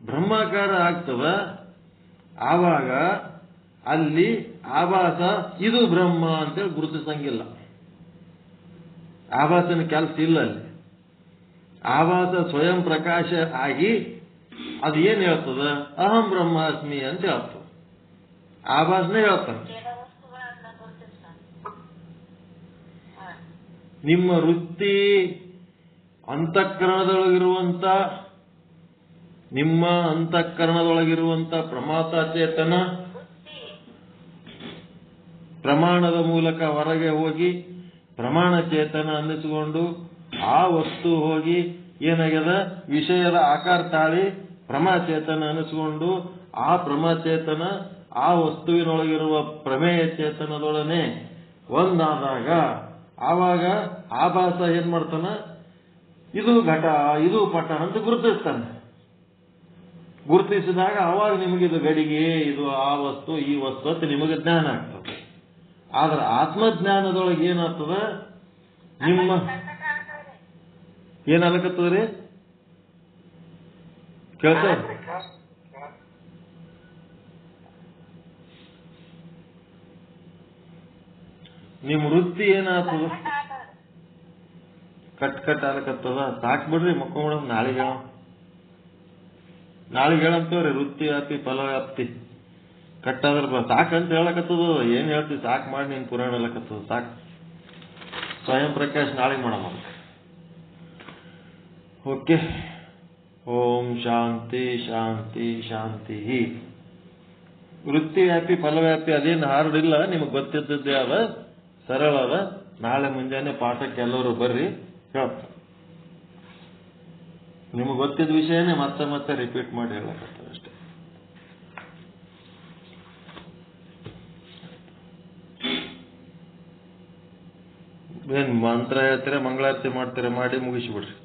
ಬ್ರಹ್ಮಾಕಾರ ಆಗ್ತದ ಆವಾಗ ಅಲ್ಲಿ ಆಭಾಸ ಇದು ಬ್ರಹ್ಮ ಅಂತೇಳಿ ಗುರುತಿಸಂಗಿಲ್ಲ. ಆಭಾಸನ ಕೆಲಸ ಇಲ್ಲ ಅಲ್ಲಿ. ಆಭಾಸ ಸ್ವಯಂ ಪ್ರಕಾಶ ಆಗಿ ಅದು ಏನ್ ಹೇಳ್ತದ, ಅಹಂ ಬ್ರಹ್ಮಾಸ್ಮಿ ಅಂತ ಹೇಳ್ತದ. ಆಭಾಸನೇ ಹೇಳ್ತಾನೆ. ನಿಮ್ಮ ವೃತ್ತಿ ಅಂತಃಕರಣದೊಳಗಿರುವಂತ ನಿಮ್ಮ ಅಂತಃಕರಣದೊಳಗಿರುವಂತ ಪ್ರಮಾತ ಚೇತನ ಪ್ರಮಾಣದ ಮೂಲಕ ಹೊರಗೆ ಹೋಗಿ ಪ್ರಮಾಣ ಚೇತನ ಅನ್ನಿಸಿಕೊಂಡು ಆ ವಸ್ತು ಹೋಗಿ ಏನಾಗ್ಯದ ವಿಷಯದ ಆಕಾರ ತಾಳಿ ಪ್ರಮಾಚೇತನ ಅನ್ನಿಸಿಕೊಂಡು ಆ ಪ್ರಮಾಚೇತನ ಆ ವಸ್ತುವಿನೊಳಗಿರುವ ಪ್ರಮೇಯ ಚೇತನದೊಡನೆ ಒಂದಾದಾಗ ಆವಾಗ ಆಭಾಸ ಏನ್ ಮಾಡ್ತಾನ, ಇದು ಘಟ ಇದು ಪಟ ಅಂತ ಗುರುತಿಸ್ತಾನೆ. ಗುರುತಿಸಿದಾಗ ಅವಾಗ ನಿಮಗೆ ಇದು ಗಡಿಗೆ, ಇದು ಆ ವಸ್ತು ಈ ವಸ್ತು ಅಂತ ನಿಮಗೆ ಜ್ಞಾನ ಆಗ್ತದೆ. ಆದ್ರೆ ಆತ್ಮಜ್ಞಾನದೊಳಗೆ ಏನಾಗ್ತದ, ನಿಮ್ಮ ಏನಾಗತ್ತದ್ರಿ ಕೇಳ್ತ ನಿಮ್ ವೃತ್ತಿ ಏನಾಗ್ತದ, ಕಟ್ ಆಲಕತ್ತದ. ಸಾಕ್ ಬಿಡ್ರಿ, ಮಕ್ಕೊಂಬಿಡ. ನಾಳೆಗೆ ಹೇಳಂತವ್ರಿ ವೃತ್ತಿ ವ್ಯಾಪ್ತಿ ಫಲವ್ಯಾಪ್ತಿ ಕಟ್ಟಾದ್ರ ಸಾಕಂತ ಹೇಳಕತ್ತದ. ಏನ್ ಹೇಳ್ತಿ, ಸಾಕ್ ಮಾಡಿ ನೀನ್ ಪುರಾಣ ಹೇಳಕತ್ತದ. ಸಾಕ್ ಸ್ವಯಂ ಪ್ರಕಾಶ್ ನಾಳೆಗೆ ಮಾಡಮ್ಮ. ಓಕೆ. ಓಂ ಶಾಂತಿ ಶಾಂತಿ ಶಾಂತಿ. ವೃತ್ತಿ ವ್ಯಾಪಿ ಫಲವ್ಯಾಪಿ ಅದೇನು ಹಾರ್ಡ್ ಇಲ್ಲ, ನಿಮಗೆ ಗೊತ್ತಿದ್ದದ್ದೇ ಅದ, ಸರಳ ಅದ. ನಾಳೆ ಮುಂಜಾನೆ ಪಾಠಕ್ಕೆ ಎಲ್ಲರೂ ಬರ್ರಿ, ಹೇಳ್ತಾರೆ. ನಿಮಗೆ ಗೊತ್ತಿದ್ದ ವಿಷಯನೇ ಮತ್ತೆ ಮತ್ತೆ ರಿಪೀಟ್ ಮಾಡಿ ಹೇಳಕತ್ತಾರೆ ಅಷ್ಟೇ. ಏನ್ ಮಂತ್ರ ಹೇಳ್ತೀರ, ಮಂಗಳಾರತಿ ಮಾಡ್ತೀರ, ಮಾಡಿ ಮುಗಿಸ್ಬಿಡ್ರಿ.